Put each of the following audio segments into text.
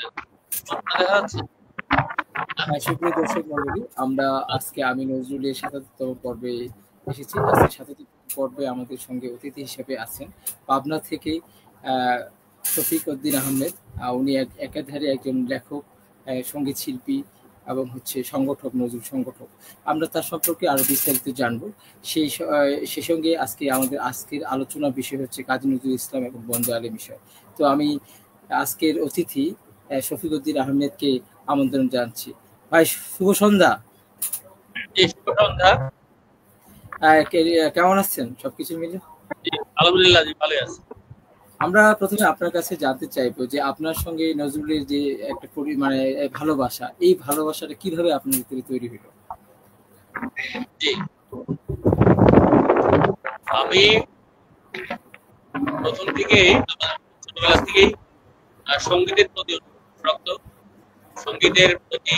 দেখা যাচ্ছে। হ্যাঁ, সুপ্রিয় দর্শক মণ্ডলী, আমরা আজকে আমি নজরুলের ৭৭তম পর্বে এসেছি। আজকে ৭৭তম পর্বে আমাদের সঙ্গে অতিথি হিসেবে আছেন পাবনা থেকে শফিক উদ্দিন আহমেদ। উনি একাধারে একজন লেখক, সঙ্গীত শিল্পী এবং সংগঠক, নজরুল সংগঠক। আমরা তার সম্পর্কে আরো বিস্তারিত জানবো। সেই সঙ্গে আমাদের আজকের আলোচনার বিষয় হচ্ছে কাজী নজরুল ইসলাম এবং বন্দে আলী বিষয়। তো আমি আজকের অতিথি শফিক উদ্দিন আহমেদকে আমন্ত্রণ জানাচ্ছি। ভাই, শুভ সন্ধ্যা। শুভ সন্ধ্যা। কেমন আছেন সবকিছু মিলে? আলহামদুলিল্লাহ, ভালো আছি। আমরা প্রথমে আপনার কাছে জানতে চাইবো যে আপনার সঙ্গে নজরুলের যে একটা ভালোবাসা, এই ভালোবাসাটা কিভাবে আপনার ভিতরে তৈরি হলো? আমি প্রথম থেকেই ছোটবেলা থেকেই সঙ্গীতের প্রতি অনুরক্ত, সঙ্গীতের প্রতি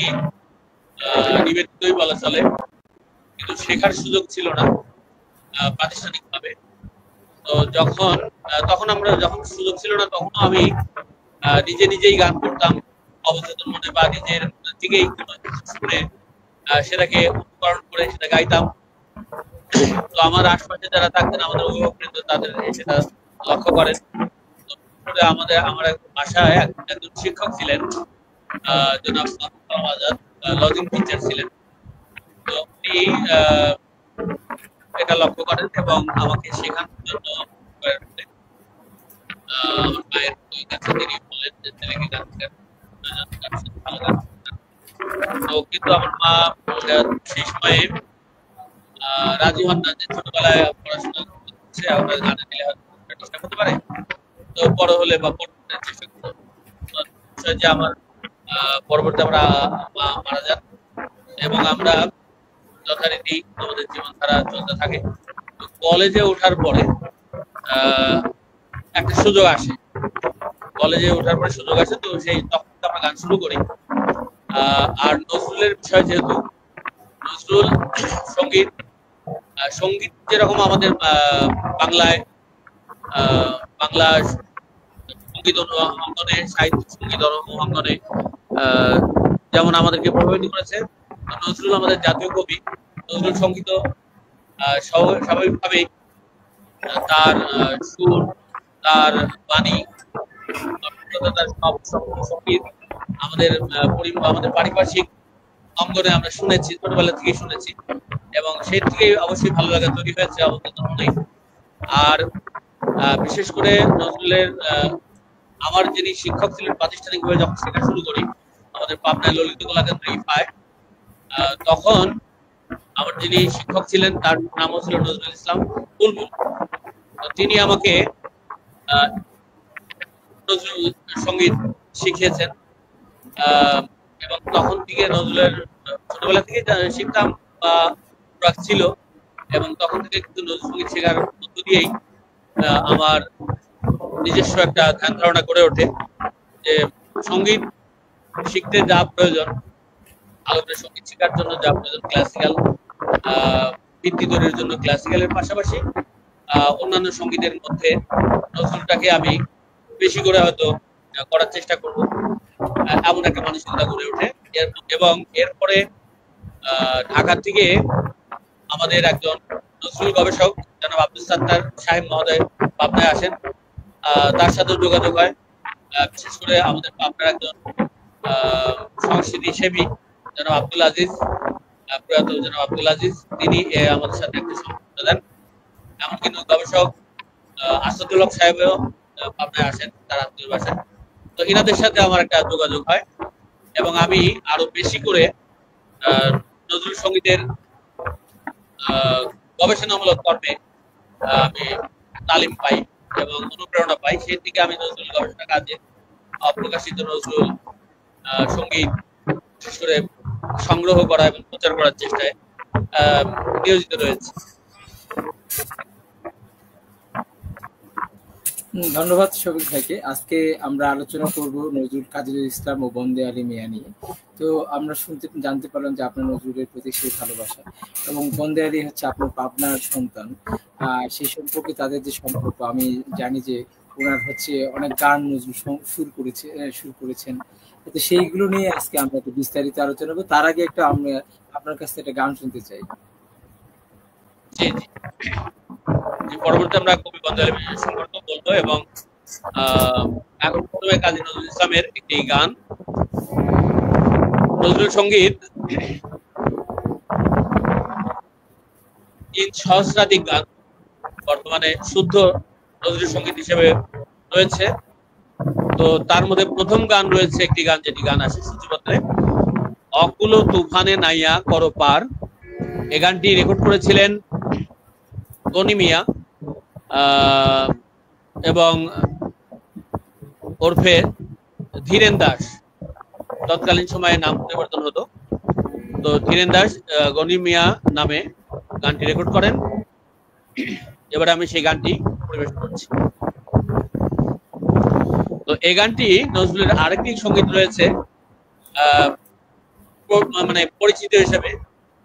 নিবেদিতই বলা চলে, কিন্তু শেখার সুযোগ ছিল না প্রাতিষ্ঠানিক ভাবে। তো তখন সুযোগ ছিল না, তখন আমি নিজেই গান করতাম অবচেতন মনে, বা নিজের থেকেই শুনে সেটাকে অনুকরণ করে সেটা গাইতাম। তো আমার আশপাশে যারা থাকতেন, আমাদের অভিভাবকবৃন্দ, তাদের সেটা লক্ষ্য করেন। আমার বাসায় একজন শিক্ষক ছিলেন, জনাব আজাদ, লজিং টিচার ছিলেন। তো উনি এটা লক্ষ্য করেন এবং আমাকে শেখানোর জন্য আমার মায়ের কাছে তিনি বললেন যে ছেলেকে গান ভালো গান। তো কিন্তু আমার মা সেই সময়ে রাজি হন না, যে ছোটবেলায় পড়াশোনা করছে, আমরা গানে দিলে হয়তো চেষ্টা করতে পারে, তো বড় হলে বা পড়তে চেষ্টা করতে। যে আমার পরবর্তী আমরা মা মারা যান এবং আমরা যথারীতি আমাদের জীবনধারা চলতে থাকে। তো কলেজে ওঠার পরে একটা সুযোগ আসে, তো তখন আমরা গান শুরু করি। আর নজরুলের বিষয়, যেহেতু নজরুল সঙ্গীত যেরকম আমাদের বাংলা সঙ্গীত অঙ্গনে, সাহিত্য সঙ্গীত অঙ্গনে যেমন আমাদেরকে প্রভাবিত করেছে, নজরুল আমাদের জাতীয় কবি। নজরুল সঙ্গীত স্বাভাবিকভাবেই তার সুর, তার বাণী, তার সঙ্গীত আমাদের পারিপার্শ্বিক অঙ্গনে আমরা শুনেছি, ছোটবেলা থেকেই শুনেছি, এবং সেই থেকেই অবশ্যই ভালো লাগা তৈরি হয়েছে অবচেতন মনেই। আর বিশেষ করে নজরুলের আমার যিনি শিক্ষক ছিলেন, প্রাতিষ্ঠানিকভাবে যখন শেখা শুরু করি আমাদের পাবনায় ললিত কলা কেন্দ্র ইফায়, তখন আমার যিনি শিক্ষক ছিলেন তার নামও ছিল নজরুল ইসলাম বুলবুল। তিনি আমাকে নজরুল সঙ্গীত শিখিয়েছেন এবং তখন থেকে নজরুলের ছোটবেলা থেকে শিখতাম বা ছিল, এবং তখন থেকে কিন্তু নজরুল সঙ্গীত শেখার মধ্য দিয়েই আমার নিজস্ব একটা ধ্যান ধারণা গড়ে ওঠে যে সঙ্গীত শিখতে যা প্রয়োজন, আলোচনা সঙ্গীত শেখার জন্য যা প্রয়োজন, ক্লাসিক্যাল ভিত্তি তৈরির জন্য ক্লাসিক্যালের পাশাপাশি অন্যান্য সঙ্গীতের মধ্যে নজরুলটাকে আমি বেশি করে হয়তো করার চেষ্টা করব, এমন একটা মানসিকতা গড়ে ওঠে। এবং এরপরে ঢাকা থেকে আমাদের একজন নজরুল গবেষক জনাব আব্দুল সাত্তার সাহেব মহোদয় পাবনায় আসেন, তার সাথে যোগাযোগ হয়। বিশেষ করে আমাদের পাবনার একজন সংস্কৃতি সেবী জনাব আব্দুল আজিজ, প্রয়াত জনাব আব্দুল আজিজ, তিনি আমাদের সাথে একটা সম্পর্ক দেন। এমনকি গবেষক আসাদুল হক সাহেবও পাবনায় আসেন তার আত্মীয় বাসায়। তো এনাদের সাথে আমার একটা যোগাযোগ হয় এবং আমি আরো বেশি করে নজরুল সঙ্গীতের গবেষণামূলক কর্মে আমি তালিম পাই এবং অনুপ্রেরণা পাই। সেই দিকে আমি নজরুল গবেষণা কাজে অপ্রকাশিত নজরুল সঙ্গীত বিশেষ করে সংগ্রহ করা এবং প্রচার করার চেষ্টায় নিয়োজিত রয়েছে। ধন্যবাদ শফিক ভাইকে। আজকে আমরা আলোচনা করব নজরুল, কাজী ইসলাম ও বন্দে আলী মিয়া নিয়ে। তো আমরা জানতে পারলাম যে আপনার নজরুলের প্রতি সেই ভালোবাসা, এবং বন্দে আলী হচ্ছে আপনার পাবনার সন্তান। সেই সম্পর্কে তাদের যে সম্পর্ক, আমি জানি যে ওনার হচ্ছে অনেক গান নজরুল সুর করেছেন। তো সেইগুলো নিয়ে আজকে আমরা একটু বিস্তারিত আলোচনা করবো। তার আগে একটা আমরা আপনার কাছ থেকে একটা গান শুনতে চাই। জি জি, পরবর্তী আমরা কবি বন্দেয়ালী মিয়া সম্পর্কে বলবো, এবং এখন প্রথমে কাজী নজরুল ইসলামের একটি গান। নজরুল সঙ্গীত তিন সহস্রাধিক গান বর্তমানে শুদ্ধ নজরুল সঙ্গীত হিসেবে রয়েছে। তো তার মধ্যে প্রথম গান রয়েছে, একটি গান যেটি গান আসে সূচিপত্রে, অকুল তুফানে নাইয়া করো পার। এই গানটি রেকর্ড করেছিলেন গনি মিয়া এবং ওরফে ধীরেন দাস। তৎকালীন সময়ে নাম পরিবর্তন হতো। তো ধীরেন দাস গনি মিয়া নামে গানটি রেকর্ড করেন। এবারে আমি সেই গানটি পরিবেশন করছি। তো এই গানটি নজরুলের আরেকটি সঙ্গীত রয়েছে মানে পরিচিত হিসেবে,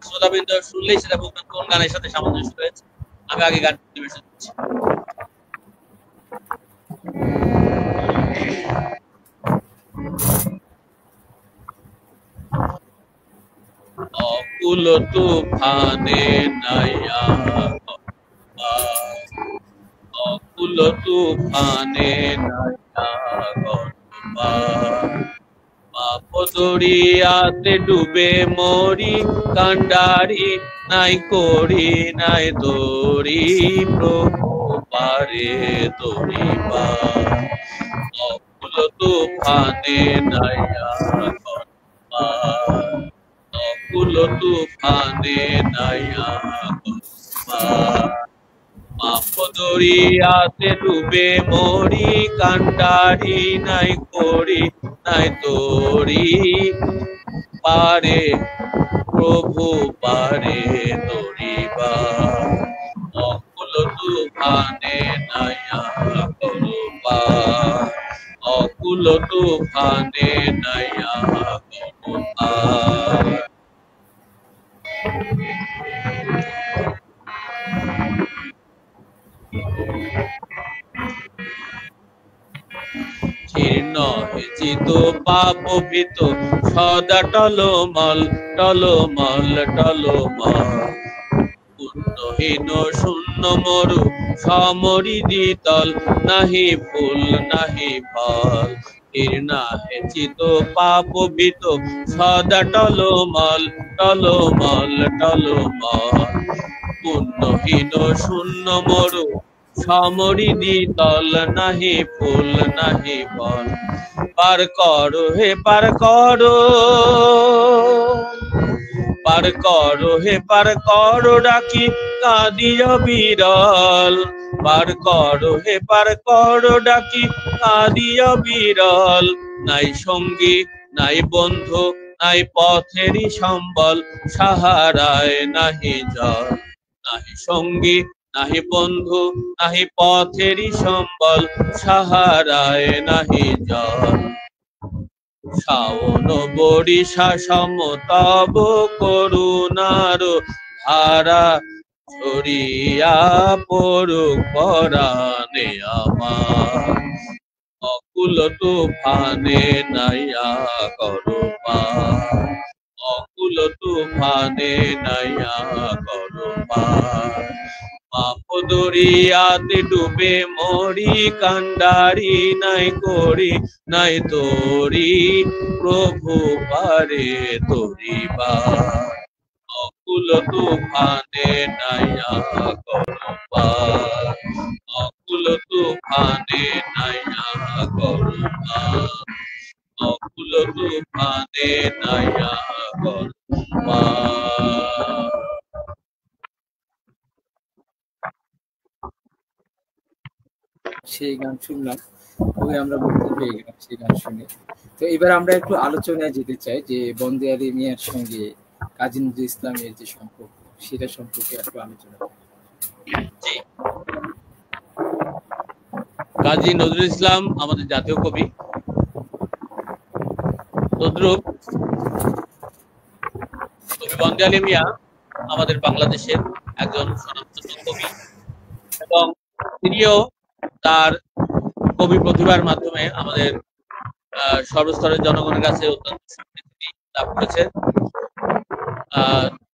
শ্রোতাবৃন্দ শুনলেই সেটা বলবেন কোন গানের সাথে সামঞ্জস্য রয়েছে। আমি আগে গান পরিবেশন করছি। অকুল তুফানে নাইয়া, অকুল তুফানে নাইয়া দরিয়াতে ডুবে মরি, কান্ডারি নাই করি নাই তোরি, প্রভু পারে তোরিবা। অকুল তুফানে নাইয়া, অকুল তুফানে নাইয়া, দরিয়াতে ডুবে মরি, কান্ডারি নাই করি নাই তোরি, পারে প্রভু পারে তোরিবা। অকুল তুফানে নাইয়া করো পার, অকুল তুফানে নাইয়া করো পার। জীর্ণ চিত পাপ ভীত সদা টলমল টলমল টলমল, পুণ্যহীন শূন্য মরু সমরিদি তল, নাহি ফুল নাহি ফল। জীর্ণা চিত পাপ ভীত সদা টলমল টলমল টলমল, পুণ্যহীন শূন্য মরু সমরিদি তল, নাহি ফুল নাহি ফল। পার করো হে পার করো, পার করো হে পার করো ডাকি কাঁদিয়া বিরল। পার করো হে পার করো ডাকি কাঁদিয়া বিরল। নাই সঙ্গী নাই বন্ধু নাই পথেরই সম্বল, সাহারায় নাহি জল। নাহি সঙ্গী নাহি বন্ধু নাহি পথেরই সম্বল, সাহারায় নাহি জল। শাওন বরিশা সম তব করুণার ধারা, ছড়িয়া পড়ুক পরাণে আমার। অকুল তুফানে নাইয়া করো পার, অকুল তুফানে নাইয়া করো পার। দরিয়াতে ডুবে মরি, কান্ডারি নাই করি নাই তোরি, প্রভু পারে তোরিবা। অকুল তুফানে নাইয়া করো পার, অকুল তুফানে নাইয়া করো পার, অকুল তুফানে নাইয়া করো পার। সেই গান শুনলাম, খুবই আমরা মুগ্ধ হয়ে গেলাম সেই গান শুনে। তো এবার আমরা একটু আলোচনায় যেতে চাই যে বন্দেয়ালী মিয়ার সঙ্গে কাজী নজরুল ইসলামের যে সম্পর্ক, সেটা সম্পর্কে একটু আলোচনা করি। কাজী নজরুল ইসলাম আমাদের জাতীয় কবি। তদ্রূপ কবি বন্দেয়ালী মিয়া আমাদের বাংলাদেশের একজন স্বনামধন্য কবি, এবং তিনিও তার কবি প্রতিভার মাধ্যমে আমাদের সর্বস্তরের জনগণের কাছে অত্যন্ত স্বীকৃতি লাভ করেছে।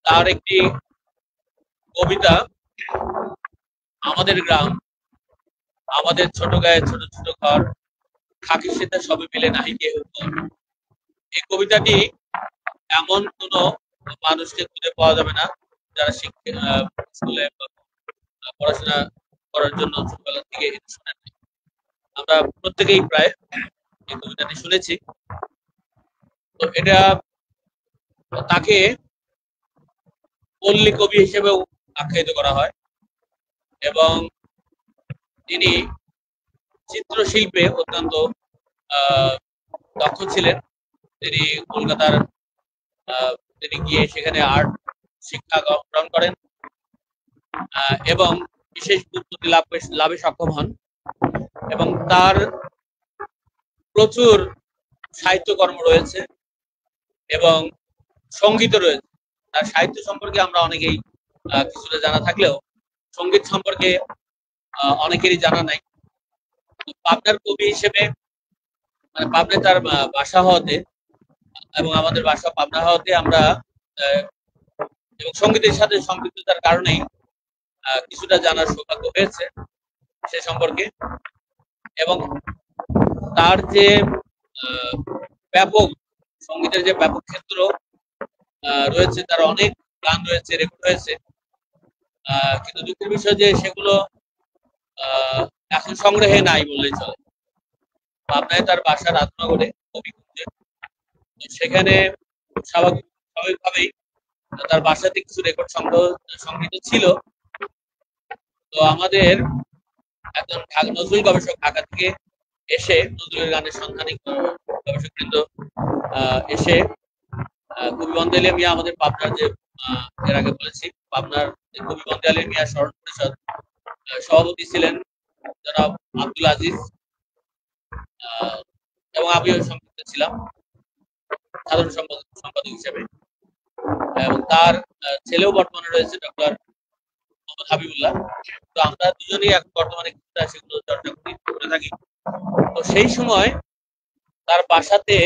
তার একটি কবিতা আমাদের গ্রাম, আমাদের ছোট গায়ে ছোট ছোট ঘর, খাকি সেতা সবে মিলে নাহি কেহ ঘর। এই কবিতাটি এমন কোন মানুষকে খুঁজে পাওয়া যাবে না যারা স্কুলে পড়াশোনা করার জন্য ছোটবেলা থেকে শোনেন। আমরা প্রত্যেকেই প্রায় এই কবিতাটি শুনেছি। তো এটা তাকে পল্লী কবি হিসেবেও আখ্যায়িত করা হয় এবং তিনি চিত্রশিল্পে অত্যন্ত দক্ষ ছিলেন। তিনি কলকাতার তিনি গিয়ে সেখানে আর্ট শিক্ষা গ্রহণ করেন এবং বিশেষ উন্নতি লাভে সক্ষম হন এবং তার প্রচুর সাহিত্যকর্ম রয়েছে এবং সঙ্গীত রয়েছে। তার সাহিত্য সম্পর্কে আমরা অনেকেই কিছুটা জানা থাকলেও সঙ্গীত সম্পর্কে অনেকেরই জানা নাই। পাবনার কবি হিসেবে মানে পাবনা তার বাসা হওয়াতে এবং আমাদের বাসা পাবনা হওয়াতে আমরা এবং সঙ্গীতের সাথে সম্পৃক্ততার কারণেই কিছুটা জানার সৌভাগ্য হয়েছে সে সম্পর্কে। এবং তার যে ব্যাপক সঙ্গীতের যে ব্যাপক ক্ষেত্র রয়েছে, তার অনেক গান রয়েছে, রেকর্ড হয়েছে, কিন্তু দুঃখের বিষয় যে সেগুলো এখন সংগ্রহে নাই বললেই চলে। পাবনায় তার বাসা রাজনগরে কবিকুঞ্জে, সেখানে স্বাভাবিকভাবেই তার বাসাতে কিছু রেকর্ড সংগৃহীত ছিল। তো আমাদের একজন নজরুল গবেষক ঢাকা থেকে এসে নজরুলের গানের সন্ধানে গবেষকবৃন্দ এসে কবি বন্দে আলী মিয়া, আমাদের পাবনার যে এর আগে বলেছি পাবনার কবি বন্দে আলী মিয়া স্মরণ পরিষদ সভাপতি ছিলেন জনাব আব্দুল আজিজ এবং আমিও সম্পৃক্ত ছিলাম সাধারণ সম্পাদক হিসেবে। এবং তার ছেলেও বর্তমানে রয়েছে ডক্টর মোহাম্মদ হাবিবুল্লাহ। তো আমরা দুজনেই এখন বর্তমানে সেগুলো চর্চা করে থাকি। তো সেই সময় তার বাসাতে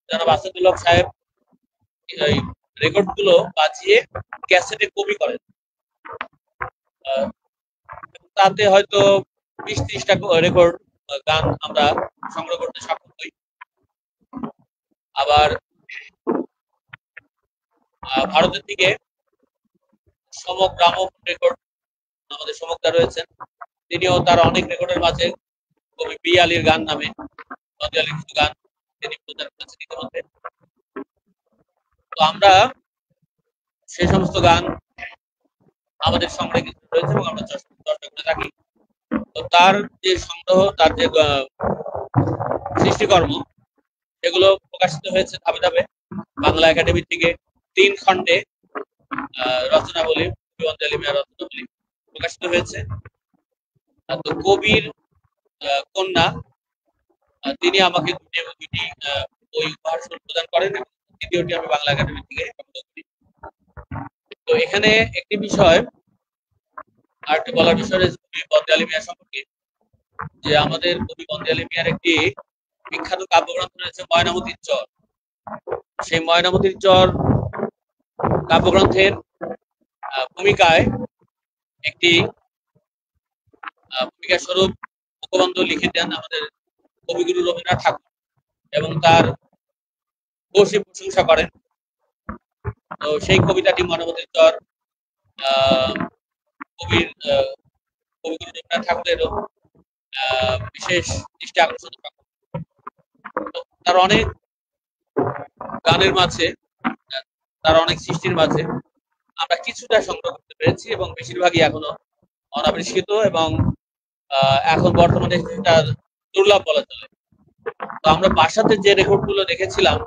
জনাব আসাদুল হক সাহেব রেকর্ড গুলো বাজিয়ে ক্যাসেটে কপি করেন। তাতে হয়তো 20-30টা রেকর্ড গান আমরা সংগ্রহ করতে সক্ষম হই। আবার ভারতের দিকে সমগ্রামোফোন রেকর্ড আমাদের সমগ্রা রয়েছেন, তিনিও তার অনেক রেকর্ডের মাঝে কবি বি আলীর গান নামে বন্দে আলীর কিছু গান তিনি প্রচার করেছেন ইতিমধ্যে। তো আমরা সেই সমস্ত গান আমাদের সংগ্রহে রয়েছে এবং আমরা চর্চা করে থাকি। তো তার যে সংগ্রহ, তার যে সৃষ্টিকর্ম, সেগুলো প্রকাশিত হয়েছে ধাপে ধাপে বাংলা একাডেমি থেকে 3 খণ্ডে রচনাবলী, কবি বন্দে আলী মিয়ার রচনাবলী প্রকাশিত হয়েছে। তো কবির কন্যা তিনি আমাকে দুটি বই উপহার প্রদান করেন এবং দ্বিতীয়টি আমি বাংলা একাডেমি থেকে সংগ্রহ করি। তো এখানে একটি বিষয় আরেকটি বলার বিষয় রয়েছে কবি বন্দে আলী মিয়া সম্পর্কে, যে আমাদের কবি বন্দে আলী মিয়ার একটি বিখ্যাত কাব্যগ্রন্থ রয়েছে ময়নামতির চর। সেই ময়নামতির চর কাব্যগ্রন্থের ভূমিকায় একটি ভূমিকা স্বরূপ মুখবন্ধ লিখে দেন আমাদের কবিগুরু রবীন্দ্রনাথ ঠাকুর এবং তার বসে প্রশংসা করেন। তো সেই কবিতাটি ময়নামতির চর কবিগুরু রবীন্দ্রনাথ ঠাকুরেরও বিশেষ দৃষ্টি আকর্ষণ। তার অনেক গানের মাঝে, তার অনেক সৃষ্টির মাঝে আমরা কিছুটা সংগ্রহ করতে পেরেছি এবং বেশিরভাগই এখনো অনাবিষ্কৃত এবং এখন বর্তমানে সেটা দুর্লভ বলা চলে। তো আমরা বাসাতে যে রেকর্ড গুলো দেখেছিলাম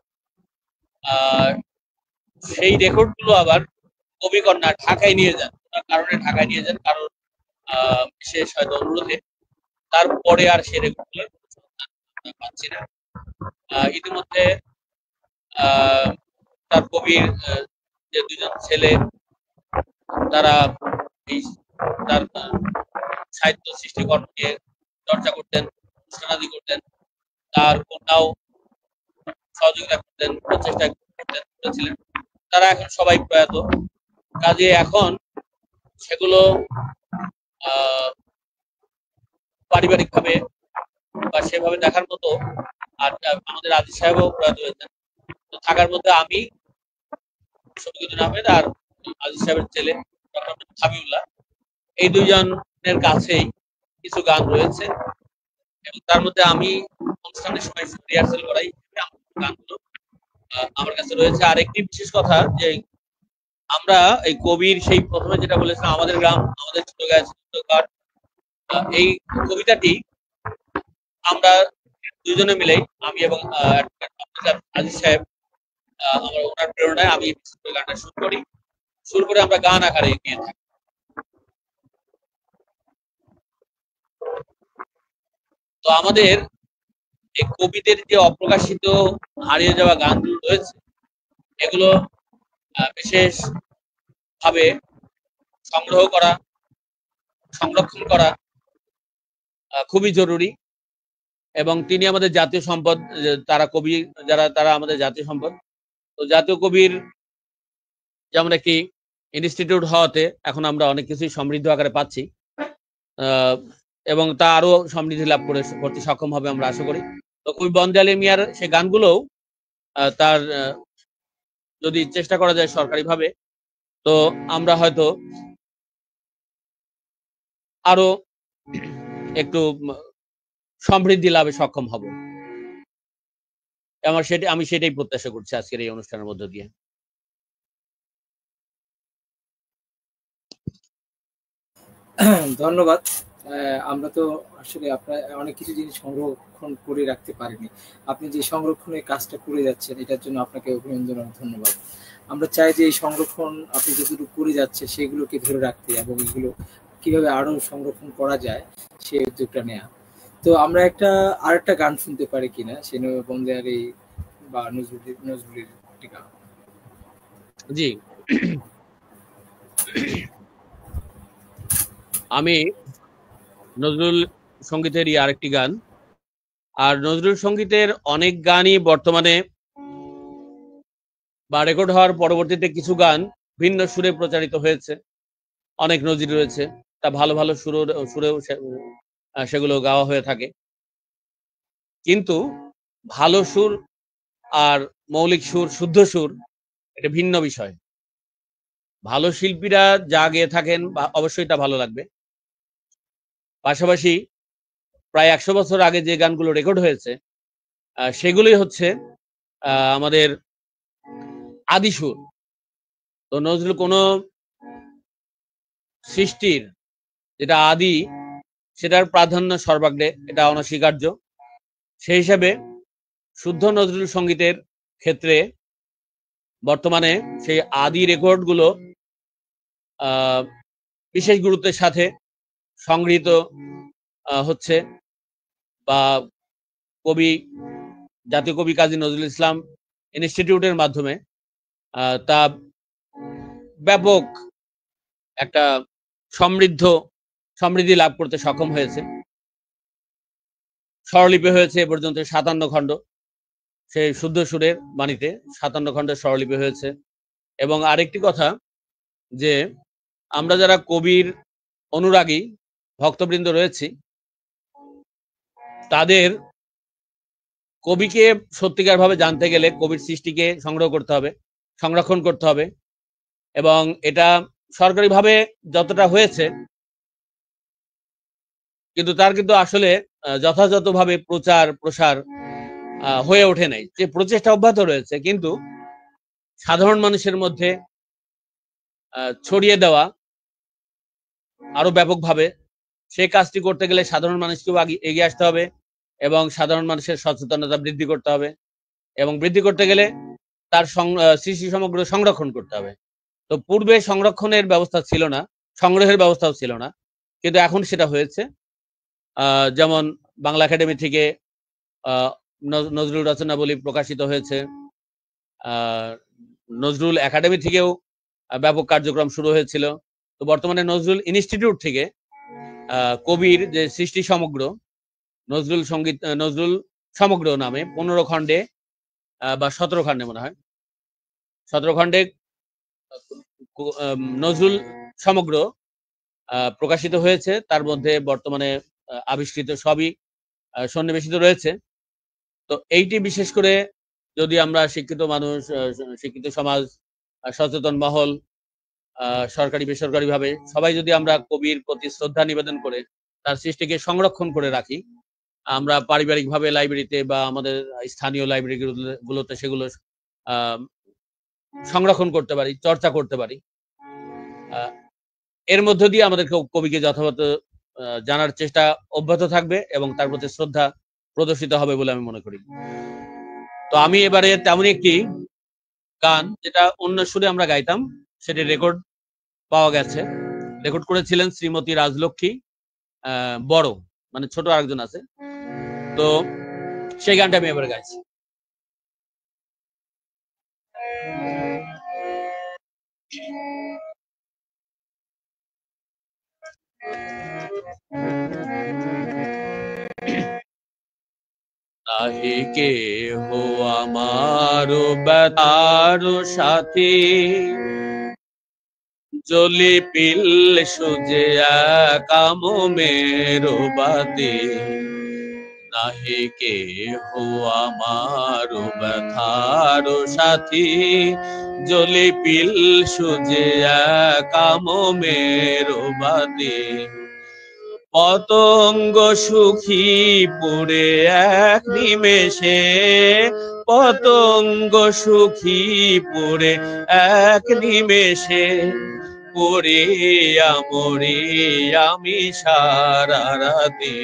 সেই রেকর্ড গুলো আবার কবি কন্যা ঢাকায় নিয়ে যান, কারণে ঢাকায় নিয়ে যান, কারণ বিশেষ হয়তো অনুরোধে। তারপরে আর সেই রেকর্ড গুলো পাচ্ছি না। ইতিমধ্যে তার কবির যে দুজন ছেলে, তারা এই তার সাহিত্য সৃষ্টিকর্ম নিয়ে চর্চা করতেন, অনুষ্ঠানাদি করতেন, তার কন্যাও সহযোগিতা করতেন, প্রচেষ্টা করতেন, করেছিলেন। তারা এখন সবাই প্রয়াত। কাজে এখন সেগুলো পারিবারিক ভাবে বা সেভাবে দেখার মতো আর আমাদের আজিজ সাহেবও প্রয়াত হয়েছেন। তো থাকার মধ্যে আমি, শফিকুদ্দিন আহমেদ আর আজিজ সাহেবের ছেলে ডক্টর হাবিবুল্লাহ, এই দুইজনের কাছেই কিছু গান রয়েছে এবং তার মধ্যে আমি অনুষ্ঠানের সময় রিহার্সেল করাই গানগুলো আমার কাছে রয়েছে। আর একটি বিশেষ কথা যে আমরা এই কবির সেই প্রথমে যেটা বলেছিলাম, আমাদের গ্রাম আমাদের ছোট গাছ ছোট ঘর, এই কবিতাটি আমরা দুজনে মিলেই, আমি এবং আজিজ সাহেব, আমার ওনার প্রেরণায় আমি গানটা শুরু করে আমরা গান আকারে এগিয়ে থাকি। তো আমাদের এই কবিদের যে অপ্রকাশিত হারিয়ে যাওয়া গানগুলো রয়েছে, এগুলো বিশেষ ভাবে সংগ্রহ করা, সংরক্ষণ করা খুবই জরুরি। এবং তিনি আমাদের জাতীয় সম্পদ, তারা কবি যারা তারা আমাদের জাতীয় সম্পদ। তো জাতীয় কবির যেমন একটি ইনস্টিটিউট হওয়াতে এখন আমরা অনেক কিছুই সমৃদ্ধ আকারে পাচ্ছি এবং তা আরো সমৃদ্ধি লাভ করতে সক্ষম হবে আমরা আশা করি। তো কবি বন্দেয়াল মিয়ার সে গানগুলোও তার যদি চেষ্টা করা যায় সরকারি ভাবে, তো আমরা হয়তো আরো একটু সমৃদ্ধি লাভে সক্ষম হব। আমি সেটাই প্রত্যাশা করছি আজকের এই অনুষ্ঠানের মধ্য দিয়ে। ধন্যবাদ। আমরা তো আসলে আপনার অনেক কিছু জিনিস সংরক্ষণ করে রাখতে পারিনি। আপনি যে সংরক্ষণের কাজটা করে যাচ্ছেন, এটার জন্য আপনাকে অভিনন্দন ও ধন্যবাদ। আমরা চাই যে এই সংরক্ষণ আপনি যেগুলো করে যাচ্ছে সেগুলোকে ধরে রাখতে এবং এগুলো কিভাবে আরো সংরক্ষণ করা যায় সেই উদ্যোগটা নেওয়া। তো আমরা আরেকটা গান শুনতে পারি কিনা, সে বন্দেয়ারি বা নজরুলের একটি গান। জি, আমি নজরুল সঙ্গীতেরই আরেকটি গান, আর নজরুল সঙ্গীতের অনেক গানই বর্তমানে বা রেকর্ড হওয়ার পরবর্তীতে কিছু গান ভিন্ন সুরে প্রচারিত হয়েছে, অনেক নজির রয়েছে, তা ভালো ভালো সুরেও সেগুলো গাওয়া হয়ে থাকে। কিন্তু ভালো সুর আর মৌলিক সুর, শুদ্ধ সুর, এটা ভিন্ন বিষয়। ভালো শিল্পীরা যা গেয়ে থাকেন অবশ্যই তা ভালো লাগবে। পাশাপাশি প্রায় 100 বছর আগে যে গানগুলো রেকর্ড হয়েছে সেগুলোই হচ্ছে আমাদের আদি সুর। তো নজরুল কোন সৃষ্টির যেটা আদি, সেটার প্রাধান্য সর্বাগ্রে, এটা অনস্বীকার্য। সেই হিসাবে শুদ্ধ নজরুল সঙ্গীতের ক্ষেত্রে বর্তমানে সেই আদি রেকর্ডগুলো বিশেষ গুরুত্বের সাথে সংগৃহীত হচ্ছে, বা জাতীয় কবি কাজী নজরুল ইসলাম ইনস্টিটিউটের মাধ্যমে তা ব্যাপক একটা সমৃদ্ধি লাভ করতে সক্ষম হয়েছে। স্বরলিপি হয়েছে এ পর্যন্ত 57 খণ্ড, সেই শুদ্ধ সুরের বাণীতে 57 খণ্ডের স্বরলিপি হয়েছে। এবং আরেকটি কথা, যে আমরা যারা কবির অনুরাগী ভক্তবৃন্দ রয়েছি, তাদের কবিকে সত্যিকার ভাবে জানতে গেলে কবির সৃষ্টিকে সংগ্রহ করতে হবে, সংরক্ষণ করতে হবে। এবং এটা সরকারিভাবে যতটা হয়েছে, কিন্তু তার কিন্তু আসলে যথাযথভাবে প্রচার প্রসার হয়ে ওঠে নাই। যে প্রচেষ্টা অব্যাহত রয়েছে, কিন্তু সাধারণ মানুষের মধ্যে ছড়িয়ে দেওয়া আরো ব্যাপকভাবে, সেই কাজটি করতে গেলে সাধারণ মানুষকেও এগিয়ে আসতে হবে এবং সাধারণ মানুষের সচেতনতা বৃদ্ধি করতে হবে, এবং বৃদ্ধি করতে গেলে তার সৃষ্টি সমগ্র সংরক্ষণ করতে হবে। তো পূর্বে সংরক্ষণের ব্যবস্থা ছিল না, সংগ্রহের ব্যবস্থাও ছিল না, কিন্তু এখন সেটা হয়েছে। যেমন বাংলা একাডেমি থেকে নজরুল রচনাবলী প্রকাশিত হয়েছে, নজরুল একাডেমি থেকেও ব্যাপক কার্যক্রম শুরু হয়েছিল। তো বর্তমানে নজরুল ইনস্টিটিউট থেকে কবির যে সৃষ্টি সমগ্র, নজরুল সঙ্গীত নজরুল সমগ্র নামে 15 খণ্ডে বা 17 খণ্ডে মনে হয় 17 খণ্ডে নজরুল সমগ্র প্রকাশিত হয়েছে। তার মধ্যে বর্তমানে আবিষ্কৃত সবই সন্নিবেশিত রয়েছে। তো এইটি বিশেষ করে যদি আমরা শিক্ষিত মানুষ, শিক্ষিত সমাজ, সচেতন মহল, সরকারি বেসরকারি ভাবে সবাই যদি আমরা কবির প্রতি শ্রদ্ধা নিবেদন করে তার সৃষ্টিকে সংরক্ষণ করে রাখি, আমরা পারিবারিক ভাবে লাইব্রেরিতে বা আমাদের স্থানীয় লাইব্রেরি গুলোতে সেগুলো সংরক্ষণ করতে পারি, চর্চা করতে পারি। এর মধ্য দিয়ে আমাদের কবিকে যথাযথ জানার চেষ্টা অব্যাহত থাকবে এবং তার প্রতি শ্রদ্ধা প্রদর্শিত হবে বলে আমি মনে করি। তো আমি এবারে তেমন একটি গান যেটা অন্য সুরে আমরা গাইতাম, সেটি রেকর্ড পাওয়া গেছে। রেকর্ড করেছিলেন শ্রীমতী রাজলক্ষ্মী বড়, মানে ছোট আরেকজন আছে। তো সেই গানটা আমি এবারে গাইছি। নাহি কেহ আমার ব্যথার সাথী, জ্বলি পিল সুজে কাম মেরো বাতি। নাহি কেহ আমার ব্যথার সাথী, জ্বলি পিল সুজে কাম মেরো বাতি। পতঙ্গ সুখী পুরে এক নিমেষে, পতঙ্গ সুখী পুরে এক নিমেষে, পুরিয়া মরি আমি সারা রাতে,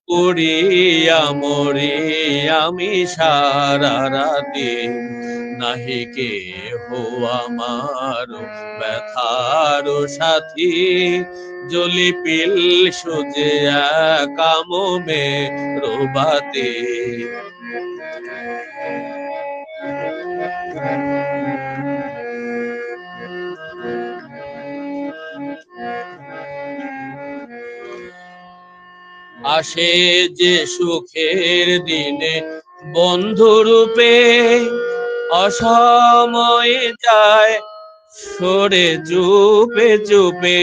পুরিয়া মরি আমি সারা রাতে। নাহি কেহ আমার ব্যথার সাথী, জ্বলি পিল সুজে কাম মেরো বাতি। আসে যে সুখের দিনে বন্ধু রূপে, অসময়ে যায় সরে চুপে চুপে।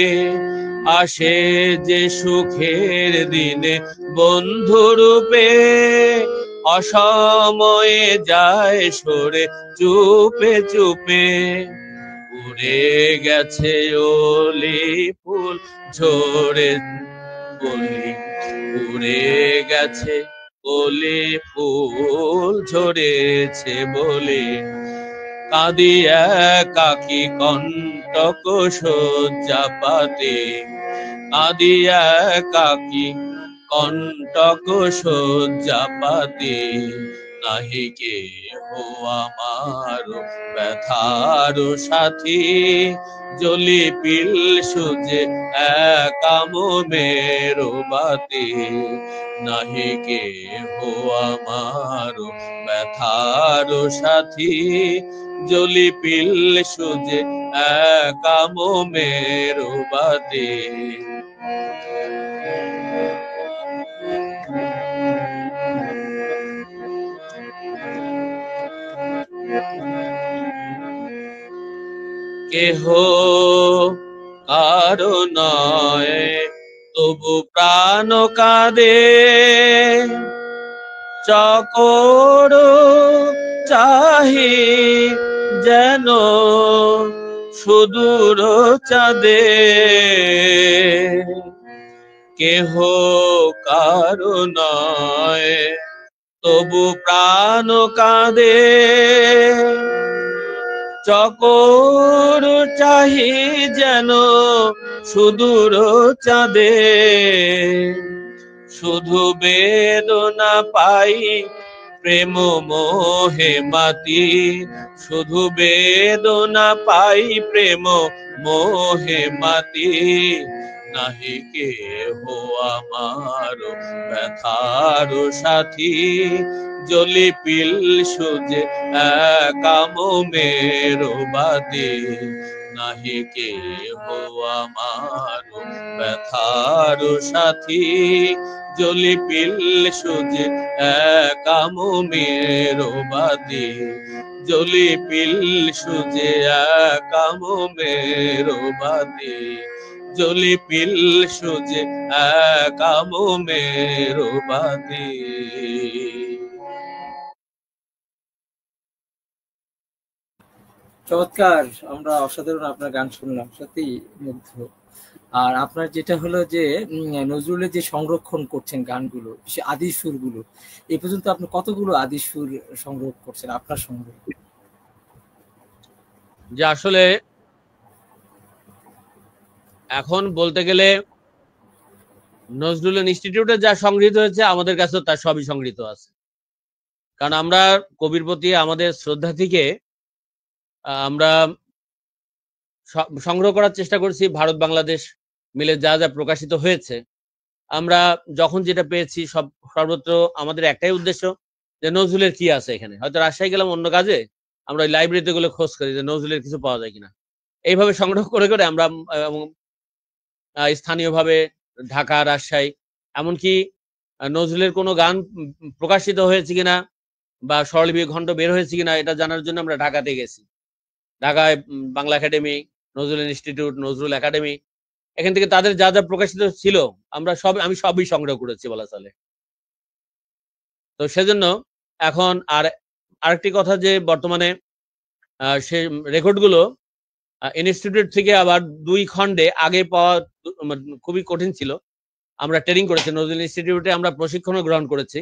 আসে যে সুখের দিনে বন্ধু রূপে, অসময়ে যায় সরে চুপে চুপে। উড়ে গেছে ওলি ফুল ঝরে বলি, উড়ে গেছে ওলি ফুল ঝরেছে বলে। কাঁদি একাকী কণ্টক শয্যা পাতে, কাঁদি একাকী কণ্টক শয্যা পাতে। নাহি কেহ আমার ব্যথার সাথী, জ্বলি পিল সুজে কাম মেরো বাতি। নাহি কেহ আমার ব্যথার সাথী, জ্বলি পিল সুজে কাম মেরো বাতি। কেহ কারো নয় তবু প্রাণ কাঁদে, চকর চাহি যেন সুদূর চাঁদে। কেহ কারো নয় তবু প্রাণ কাঁদে, চকর চাহি যেন সুদূর চাঁদে। শুধু বেদনা পাই প্রেম মোহে মাতি, শুধু বেদনা পাই প্রেম মোহে মাতি। নাহি কেহ আমার ব্যথার সাথী, জ্বলি পিল সুজে কাম মেরো বাতি। নাহি কেহ আমার ব্যথার সাথী, জ্বলি পিল সুজে একা মোমের বাতি, জ্বলি পিল সুজে একা মোমের বাতি, জ্বলি পিল সুজে একা মোমের বাতি। চমৎকার, আমরা অসাধারণ আপনার গান শুনলাম, সত্যি মুগ্ধ। আর আপনার যেটা হলো যে নজরুলের যে সংরক্ষণ করছেন গানগুলো, সে আদি সুরগুলো, এ পর্যন্ত আপনি কতগুলো আদি সুর সংগ্রহ করছেন আপনার সংগ্রহ? যে আসলে এখন বলতে গেলে নজরুল ইনস্টিটিউটে যা সংগৃহীত হয়েছে আমাদের কাছে তার সবই সংগৃহীত আছে, কারণ আমরা কবির প্রতি আমাদের শ্রদ্ধা থেকে আমরা সংগ্রহ করার চেষ্টা করছি। ভারত বাংলাদেশ মিলে যা যা প্রকাশিত হয়েছে আমরা যখন যেটা পেয়েছি সর্বত্র আমাদের একটাই উদ্দেশ্য যে নজরুলের কি আছে এখানে। হয়তো রাজশাহী গেলাম অন্য কাজে, আমরা ওই লাইব্রেরিতে গুলো খোঁজ করি যে নজরুলের কিছু পাওয়া যায় কিনা। এইভাবে সংগ্রহ করে করে আমরা স্থানীয়ভাবে ঢাকা, রাজশাহী, এমনকি নজরুলের কোনো গান প্রকাশিত হয়েছে কিনা বা স্বরলিপি খণ্ড বের হয়েছে কিনা এটা জানার জন্য আমরা ঢাকাতে গেছি। ঢাকায় Bangla academy, Nazrul institute, Nazrul academy, এখান থেকে তাদের যা যা প্রকাশিত ছিল আমি সবই সংগ্রহ করেছি বলা চলে। তো সেজন্য এখন আরেকটি কথা যে বর্তমানে সে রেকর্ডগুলো ইনস্টিটিউট থেকে আবার 2 খণ্ডে আগে পাওয়া খুবই কঠিন ছিল। আমরা ট্রেনিং করেছি নজরুল ইনস্টিটিউটে, আমরা প্রশিক্ষণও গ্রহণ করেছি।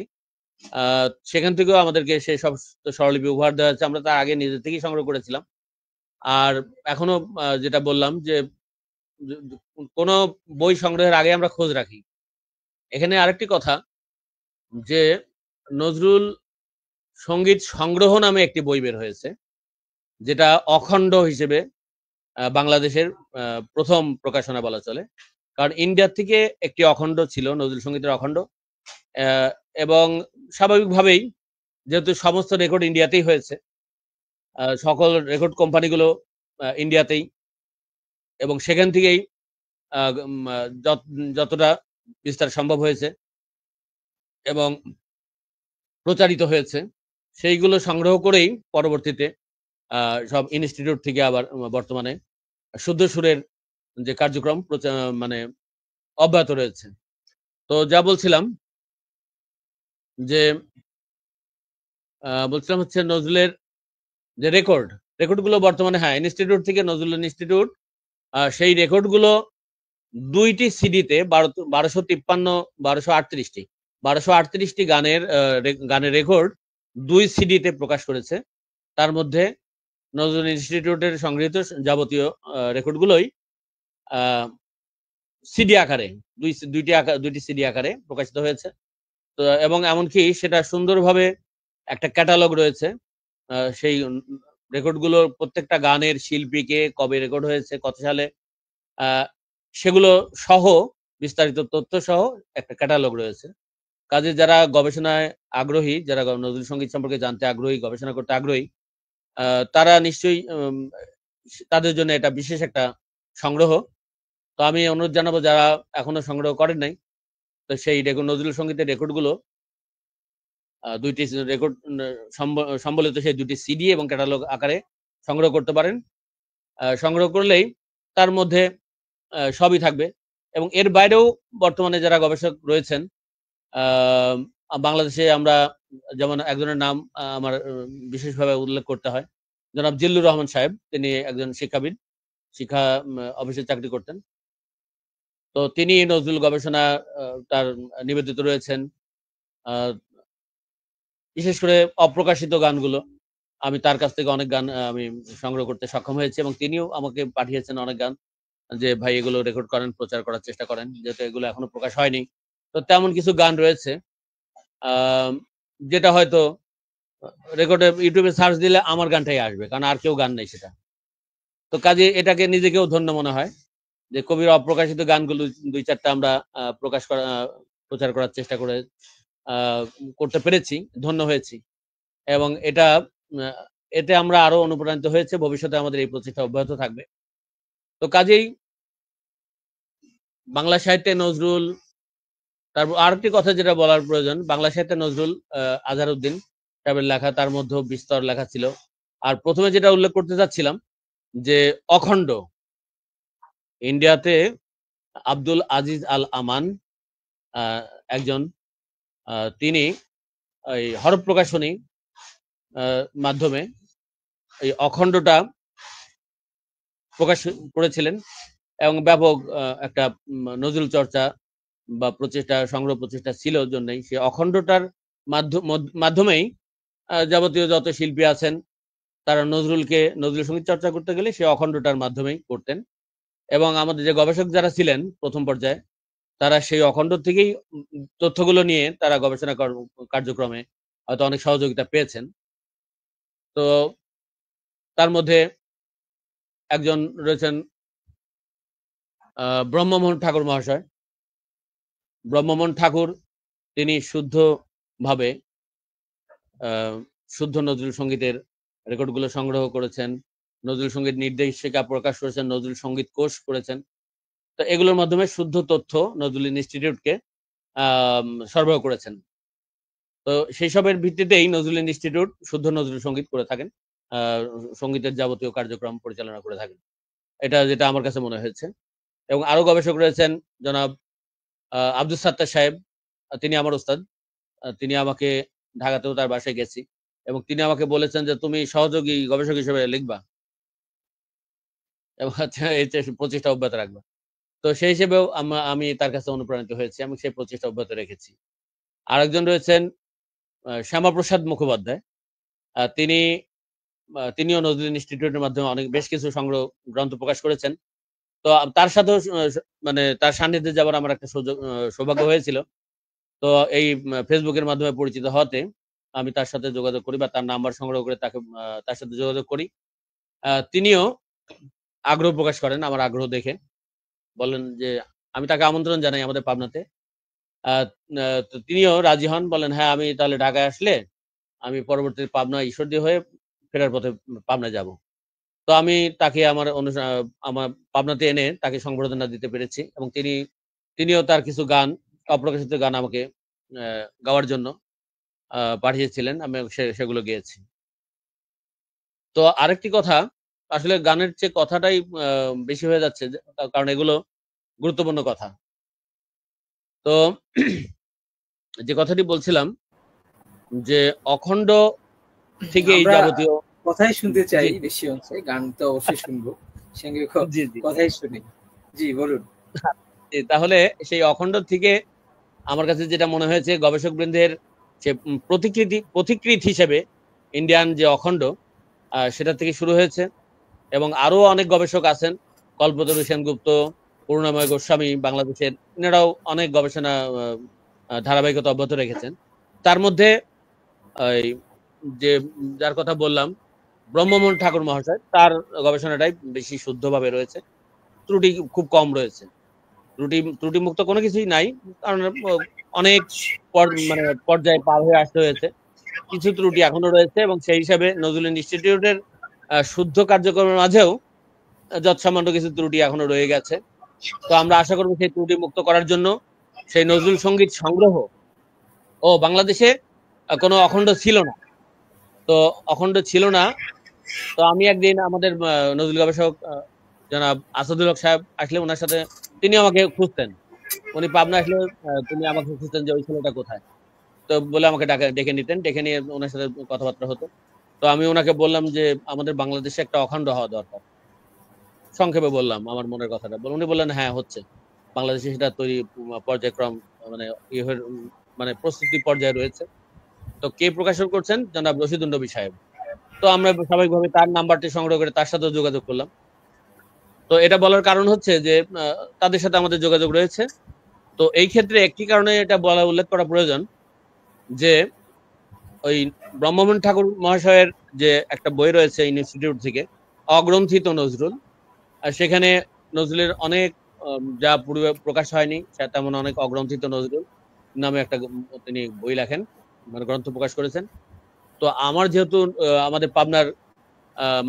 সেখান থেকেও আমাদেরকে সেই সব স্বরলিপি উপহার দেওয়া হয়েছে, আমরা তার আগে নিজে থেকেই সংগ্রহ করেছিলাম। আর এখনো যেটা বললাম যে কোনো বই সংগ্রহের আগে আমরা খোঁজ রাখি। এখানে আরেকটি কথা যে নজরুল সঙ্গীত সংগ্রহ নামে একটি বই বের হয়েছে, যেটা অখণ্ড হিসেবে বাংলাদেশের প্রথম প্রকাশনা বলা চলে। কারণ ইন্ডিয়া থেকে একটি অখণ্ড ছিল, নজরুল সঙ্গীতের অখণ্ড, এবং স্বাভাবিকভাবেই যেহেতু সমস্ত রেকর্ড ইন্ডিয়াতেই হয়েছে, সকল রেকর্ড কোম্পানিগুলো ইন্ডিয়াতেই, এবং সেখান থেকেই যতটা বিস্তার সম্ভব হয়েছে এবং প্রচারিত হয়েছে সেইগুলো সংগ্রহ করেই পরবর্তীতে সব ইনস্টিটিউট থেকে আবার বর্তমানে শুদ্ধ সুরের যে কার্যক্রম মানে অব্যাহত রয়েছে। তো যা বলছিলাম যে বলছিলাম হচ্ছে নজরুলের যে রেকর্ডগুলো বর্তমানে, হ্যাঁ, ইনস্টিটিউট থেকে নজরুল ইনস্টিটিউট সেই রেকর্ডগুলো 2টি সিডিতে 1238টি গানের রেকর্ড 2 সিডিতে প্রকাশ করেছে। তার মধ্যে নজরুল ইনস্টিটিউটের সংগৃহীত যাবতীয় রেকর্ডগুলোই সিডি আকারে, দুইটি সিডি আকারে প্রকাশিত হয়েছে। তো এবং এমনকি সেটা সুন্দরভাবে একটা ক্যাটালগ রয়েছে, সেই রেকর্ডগুলোর প্রত্যেকটা গানের শিল্পীকে, কবে রেকর্ড হয়েছে, কত সালে, সেগুলো সহ বিস্তারিত তথ্য সহ একটা ক্যাটালগ রয়েছে। কাজে যারা গবেষণায় আগ্রহী, যারা নজরুল সঙ্গীত সম্পর্কে জানতে আগ্রহী, গবেষণা করতে আগ্রহী, তারা নিশ্চয়ই তাদের জন্য এটা বিশেষ একটা সংগ্রহ। তো আমি অনুরোধ জানাবো যারা এখনো সংগ্রহ করেন নাই, তো সেই নজরুল সঙ্গীতের রেকর্ডগুলো 2টি রেকর্ড সম্বলিত সেই 2টি সিডি এবং ক্যাটালগ আকারে সংগ্রহ করতে পারেন। সংগ্রহ করলেই তার মধ্যে সবই থাকবে। এবং এর বাইরেও বর্তমানে যারা গবেষক রয়েছেন বাংলাদেশে, আমরা যেমন একজনের নাম আমার বিশেষভাবে উল্লেখ করতে হয়, জনাব জিল্লুর রহমান সাহেব। তিনি একজন শিক্ষাবিদ, শিক্ষা অফিসে চাকরি করতেন। তো তিনি নজরুল গবেষণা তার নিবেদিত রয়েছেন। বিশেষ করে অপ্রকাশিত গানগুলো আমি তার কাছ থেকে অনেক গান আমি সংগ্রহ করতে সক্ষম হয়েছি, এবং তিনিও আমাকে পাঠিয়েছেন অনেক গান যে ভাই এগুলো রেকর্ড করেন, প্রচার করার চেষ্টা করেন, যেহেতু এগুলো এখনো প্রকাশ হয়নি। তো তেমন কিছু গান রয়েছে যেটা হয়তো রেকর্ডে ইউটিউবে সার্চ দিলে আমার গানটাই আসবে, কারণ আর কেউ গান নেই সেটা। তো কাজে এটাকে নিজেকেও ধন্য মনে হয় যে কবির অপ্রকাশিত গানগুলো 2-4টা আমরা প্রচার করার চেষ্টা করতে পেরেছি, ধন্য হয়েছি। এবং এতে আমরা আরো অনুপ্রাণিত হয়েছে, ভবিষ্যতে আমাদের এই প্রচেষ্টা অব্যাহত থাকবে। তো কাজেই বাংলা সাহিত্যে নজরুল তারপর আরেকটি কথা যেটা বলার প্রয়োজন, বাংলা সাহিত্যে নজরুল আজহারউদ্দিন সাহেবের লেখা, তার মধ্যেও বিস্তর লেখা ছিল। আর প্রথমে যেটা উল্লেখ করতে চাচ্ছিলাম যে অখণ্ড, ইন্ডিয়াতে আব্দুল আজিজ আল আমান একজন, তিনি এই হরফ প্রকাশনী মাধ্যমে এই অখণ্ডটা প্রকাশ করেছিলেন এবং ব্যাপক একটা নজরুল চর্চা বা প্রচেষ্টা, সংগ্রহ প্রচেষ্টা ছিল জন্যই সে অখণ্ডটার মাধ্যমেই যাবতীয় যত শিল্পী আছেন তারা নজরুল সঙ্গীত চর্চা করতে গেলে সে অখণ্ডটার মাধ্যমেই করতেন। এবং আমাদের যে গবেষক যারা ছিলেন প্রথম পর্যায়ে, তারা সেই অখণ্ড থেকেই তথ্যগুলো নিয়ে তারা গবেষণা কার্যক্রমে হয়তো অনেক সহযোগিতা পেয়েছেন। তো তার মধ্যে একজন রয়েছেন ব্রহ্মমোহন ঠাকুর মহাশয়। ব্রহ্মমোহন ঠাকুর তিনি শুদ্ধভাবে শুদ্ধ নজরুল সঙ্গীতের রেকর্ডগুলো সংগ্রহ করেছেন, নজরুল সঙ্গীত নির্দেশিকা প্রকাশ করেছেন, নজরুল সঙ্গীত কোষ করেছেন। তো এগুলোর মাধ্যমে শুদ্ধ তথ্য নজরুল ইনস্টিটিউটকে সরবরাহ করেছেন। তো সেই সবের ভিত্তিতেই নজরুল ইনস্টিটিউট শুদ্ধ নজরুল সঙ্গীত করে থাকেন, সঙ্গীতের যাবতীয় কার্যক্রম পরিচালনা করে থাকেন, এটা যেটা আমার কাছে মনে হয়েছে। এবং আরো গবেষক রয়েছেন জনাব আব্দুল সাত্তার সাহেব, তিনি আমার ওস্তাদ। তিনি আমাকে, ঢাকাতেও তার বাসায় গেছি, এবং তিনি আমাকে বলেছেন যে তুমি সহযোগী গবেষক হিসেবে লিখবা এবং এই প্রচেষ্টা অব্যাহত রাখবা। তো সেই হিসেবেও আমি তার কাছে অনুপ্রাণিত হয়েছি, আমি সেই প্রচেষ্টা অব্যাহত রেখেছি। আরেকজন রয়েছেন শ্যামাপ্রসাদ মুখোপাধ্যায়। তিনিও নজরুল ইনস্টিটিউটের মাধ্যমে বেশ কিছু সংগ্রহ গ্রন্থ প্রকাশ করেছেন। তো তার সাথেও মানে তার সান্নিধ্যে যাবার আমার একটা সৌভাগ্য হয়েছিল। তো এই ফেসবুকের মাধ্যমে পরিচিত হতে আমি তার সাথে যোগাযোগ করি বা তার নাম্বার সংগ্রহ করে তার সাথে যোগাযোগ করি। তিনিও আগ্রহ প্রকাশ করেন আমার আগ্রহ দেখে, বলেন যে আমি তাকে আমন্ত্রণ জানাই আমাদের পাবনাতে। তো তিনিও রাজি হন, বলেন হ্যাঁ আমি তাহলে ঢাকায় আসলে আমি পরবর্তীতে পাবনা ঈশ্বরদী হয়ে ফেরার পথে পাবনা যাব। তো আমি তাকে আমার পাবনাতে এনে তাকে সংবর্ধনা দিতে পেরেছি, এবং তিনিও তার কিছু গান, অপ্রকাশিত গান আমাকে গাওয়ার জন্য পাঠিয়েছিলেন, আমি সেগুলো গেয়েছি। তো আরেকটি কথা, আসলে গানের চেয়ে কথাটাই বেশি হয়ে যাচ্ছে, কারণ এগুলো গুরুত্বপূর্ণ কথা। তো যে কথাটি বলছিলাম যে অখণ্ড থেকে এই যাবতীয় কথাই শুনতে চাই, বেশি অংশে গান তো অবশ্যই শুনবো, সঙ্গে কথাই শুনি। জি বলুন। তাহলে সেই অখণ্ড থেকে আমার কাছে যেটা মনে হয়েছে, গবেষক বৃন্দের সে প্রতিকৃতি হিসেবে ইন্ডিয়ান যে অখণ্ড, সেটা থেকে শুরু হয়েছে। এবং আরো অনেক গবেষক আছেন, কল্পতরু সেনগুপ্ত, করুণাময় গোস্বামী, বাংলাদেশের, এনারাও অনেক গবেষণা ধারাবাহিকতা অব্যাহত রেখেছেন। তার মধ্যে যে যার কথা বললাম ব্রহ্মমোহন ঠাকুর মহাশয়, তার গবেষণাটাই বেশি শুদ্ধভাবে রয়েছে, ত্রুটি খুব কম রয়েছে, ত্রুটি মুক্ত কোনো কিছুই নাই, কারণ অনেক মানে পর্যায়ে পার হয়ে আসতে হয়েছে, কিছু ত্রুটি এখনো রয়েছে, এবং সেই হিসাবে নজরুল ইনস্টিটিউটের শুদ্ধ কার্যক্রমের মাঝেও যৎসামান্য কিছু ত্রুটি এখনো রয়ে গেছে। তো আমরা আশা করব সেই ত্রুটি মুক্ত করার জন্য সেই নজরুল সঙ্গীত সংগ্রহ, ও বাংলাদেশে কোনো অখণ্ড ছিল না, তো অখণ্ড ছিল না। তো আমি একদিন আমাদের নজরুল গবেষক জনাব আসাদুল হক সাহেব আসলে, ওনার সাথে তিনি আমাকে খুঁজতেন, উনি পাবনা আসলে তিনি আমাকে খুঁজতেন যে ওই ছেলেটা কোথায়, তো বলে আমাকে ডেকে নিতেন, ডেকে নিয়ে ওনার সাথে কথাবার্তা হতো। তো আমি ওনাকে বললাম যে আমাদের বাংলাদেশে একটা অখণ্ড হওয়া দরকার, সংক্ষেপে বললাম আমার মনের কথাটা, উনি বললেন হ্যাঁ হচ্ছে, বাংলাদেশে সেটা তৈরি পর্যায়ক্রম মানে প্রস্তুতি পর্যায়ে রয়েছে। তো কে প্রকাশন করছেন? জনাব রশিদুন নবী সাহেব। তো আমরা স্বাভাবিকভাবে তার নাম্বারটি সংগ্রহ করে তার সাথে যোগাযোগ করলাম। তো এটা বলার কারণ হচ্ছে যে তাদের সাথে আমাদের যোগাযোগ রয়েছে। তো এই ক্ষেত্রে একটি কারণে এটা উল্লেখ করা প্রয়োজন যে ওই ব্রহ্মমোহন ঠাকুর মহাশয়ের যে একটা বই রয়েছে ইনস্টিটিউট থেকে, অগ্রন্থিত নজরুল, আর সেখানে নজরুলের অনেক যা পূর্বে প্রকাশ হয়নি তেমন অনেক অগ্রন্থিত নজরুল নামে একটা তিনি বই লেখেন, মানে গ্রন্থ প্রকাশ করেছেন। তো আমার যেহেতু আমাদের পাবনার